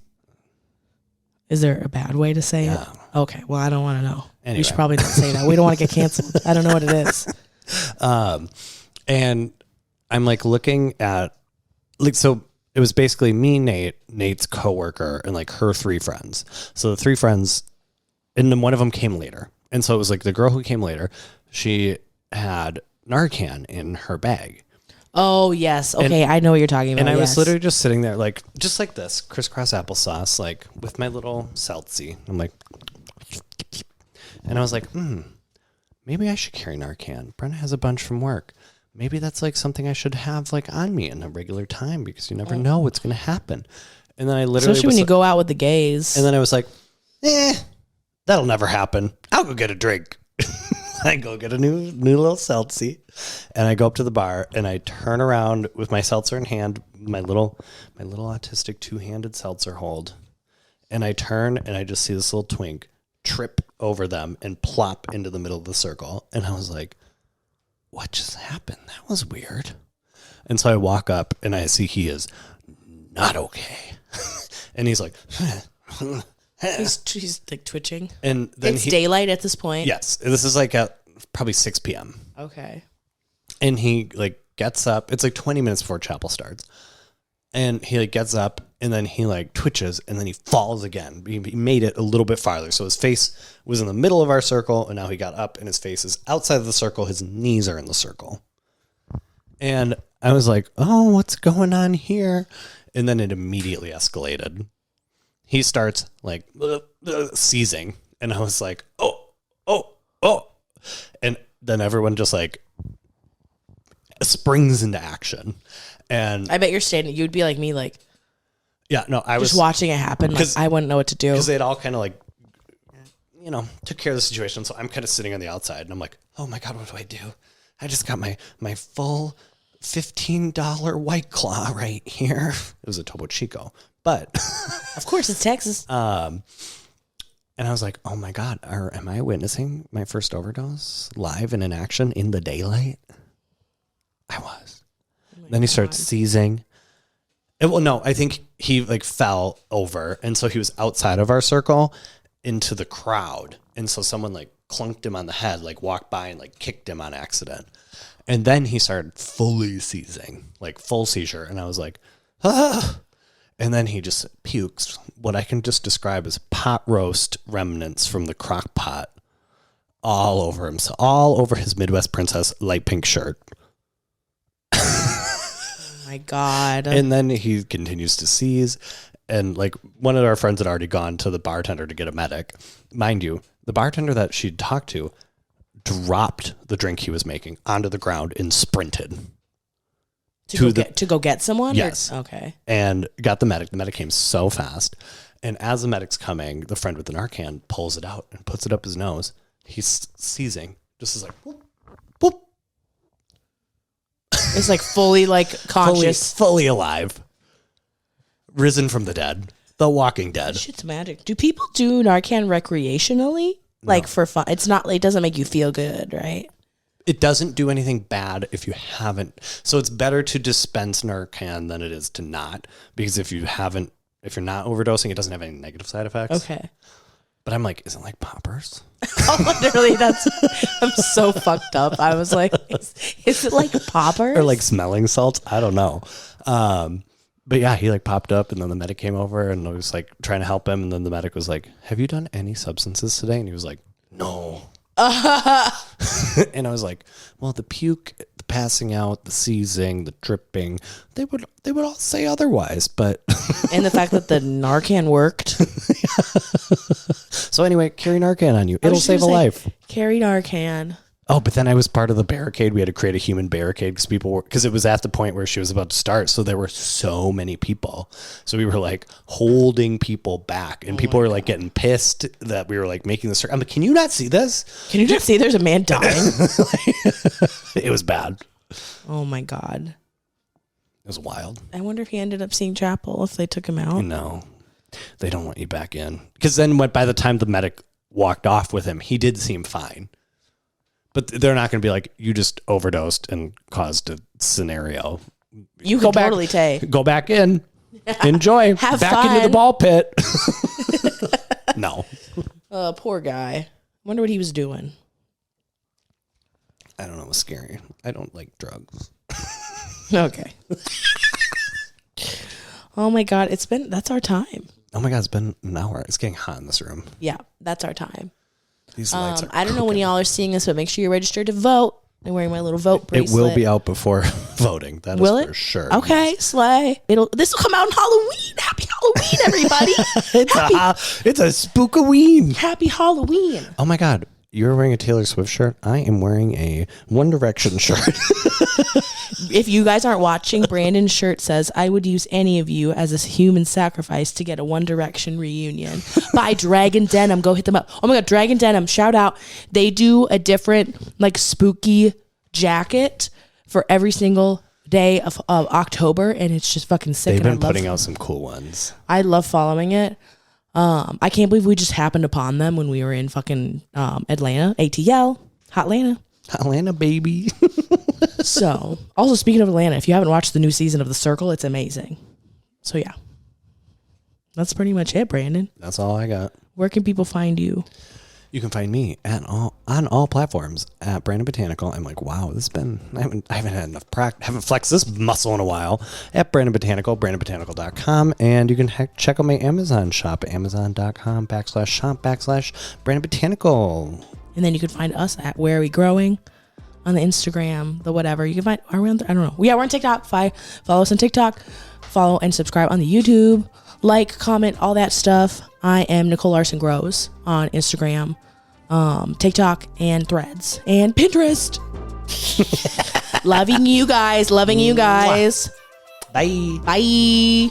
Is there a bad way to say it? Okay, well, I don't want to know. Anyway. You should probably not say that. We don't want to get canceled. I don't know what it is. And I'm like looking at, like, so it was basically me, Nate's coworker, and like her three friends. So the three friends, and then one of them came later. And so it was like the girl who came later, she had Narcan in her bag. Oh, yes. Okay, I know what you're talking about. And I was literally just sitting there, like, just like this, crisscross applesauce, like, with my little seltzy. I'm like, and I was like, maybe I should carry Narcan. Brenna has a bunch from work. Maybe that's like something I should have like on me in a regular time because you never know what's going to happen. And then I literally, especially when you go out with the gays. And then I was like, that'll never happen. I'll go get a drink. I go get a new little seltzy, and I go up to the bar and I turn around with my seltzer in hand, my little autistic 2-handed seltzer hold, and I turn and I just see this little twink trip over them and plop into the middle of the circle, and I was like, what just happened? That was weird. And so I walk up and I see he is not okay, and he's like. He's like twitching. And then it's daylight at this point. Yes. This is like at probably 6 p.m. Okay. And he like gets up. It's like 20 minutes before chapel starts. And he like gets up and then he like twitches and then he falls again. He made it a little bit farther. So his face was in the middle of our circle and now he got up and his face is outside of the circle. His knees are in the circle. And I was like, oh, what's going on here? And then it immediately escalated. He starts like seizing, and I was like, oh. And then everyone just like springs into action. And I bet you're standing, you'd be like me, like, yeah, no, I was just watching it happen. Like, I wouldn't know what to do. Because they'd all kind of like, took care of the situation. So I'm kind of sitting on the outside and I'm like, oh my God, what do I do? I just got my full $15 White Claw right here. It was a Topo Chico. But of course it's Texas. And I was like, oh my God, am I witnessing my first overdose live and in action in the daylight? I was. Then he starts seizing. I think he like fell over. And so he was outside of our circle into the crowd. And so someone like clunked him on the head, like walked by and like kicked him on accident. And then he started fully seizing, like full seizure. And I was like, ah. And then he just pukes what I can just describe as pot roast remnants from the crock pot all over himself, all over his Midwest Princess light pink shirt. Oh my God. And then he continues to seize. And like one of our friends had already gone to the bartender to get a medic. Mind you, the bartender that she'd talked to dropped the drink he was making onto the ground and sprinted. To go get someone? Yes. Okay. And got the medic. The medic came so fast. And as the medic's coming, the friend with the Narcan pulls it out and puts it up his nose. He's seizing. Just is like, whoop, whoop. It's like fully like conscious. Fully alive. Risen from the dead. The Walking Dead. Shit's magic. Do people do Narcan recreationally? Like for fun? It's not like, it doesn't make you feel good, right? It doesn't do anything bad if you haven't. So it's better to dispense Narcan than it is to not. Because if you're not overdosing, it doesn't have any negative side effects. Okay. But I'm like, is it like poppers? Oh, literally, I'm so fucked up. I was like, is it like poppers? Or like smelling salts? I don't know. But yeah, he like popped up and then the medic came over and I was like trying to help him. And then the medic was like, have you done any substances today? And he was like, no. And I was like, well, the puke, the passing out, the seizing, the dripping, they would all say otherwise, but and the fact that the Narcan worked. So anyway, carry Narcan on you. It'll save a life. Carry Narcan. Oh, but then I was part of the barricade. We had to create a human barricade because it was at the point where she was about to start. So there were so many people. So we were like holding people back and people were like getting pissed that we were like making this. I'm like, can you not see this? Can you not see there's a man dying? It was bad. Oh my God. It was wild. I wonder if he ended up seeing Chapel if they took him out. No, they don't want you back in. Because then by the time the medic walked off with him, he did seem fine. But they're not going to be like, you just overdosed and caused a scenario. You could totally go back in. Enjoy. Have back fun. into the ball pit. No. Poor guy. Wonder what he was doing. I don't know. It was scary. I don't like drugs. Okay. Oh my God. That's our time. Oh my God. It's been an hour. It's getting hot in this room. Yeah. That's our time. These lights are I don't know when y'all are seeing this, but make sure you're registered to vote. I'm wearing my little vote bracelet. It will be out before voting. That will is it? for sure. Okay, slay. This will come out on Halloween. Happy Halloween, everybody. It's a spookaween. Happy Halloween. Oh my God. You're wearing a Taylor Swift shirt. I am wearing a One Direction shirt. If you guys aren't watching, Brandon's shirt says, I would use any of you as a human sacrifice to get a One Direction reunion. By Dragon Denim. Go hit them up. Oh my God, Dragon Denim. Shout out. They do a different like spooky jacket for every single day of October. And it's just fucking sick. They've been putting out some cool ones. I love following it. I can't believe we just happened upon them when we were in fucking Atlanta. ATL. Hotlanta. Atlanta, baby. So, also speaking of Atlanta, if you haven't watched the new season of The Circle, it's amazing. So yeah, that's pretty much it, Brandon. That's all I got. Where can people find you? You can find me on all platforms at Brandon Botanical. I'm like, wow, I haven't had enough practice, haven't flexed this muscle in a while. At Brandon Botanical, brandonbotanical.com, and you can check out my Amazon shop at amazon.com/shop/Brandon Botanical. And then you can find us at Where Are We Growing on the Instagram, the whatever. You can find, I don't know. Yeah, we're on TikTok. Follow us on TikTok. Follow and subscribe on the YouTube. Like, comment, all that stuff. I am Nicole Larson Grows on Instagram, TikTok, and Threads, and Pinterest. Loving you guys. Bye. Bye. Bye.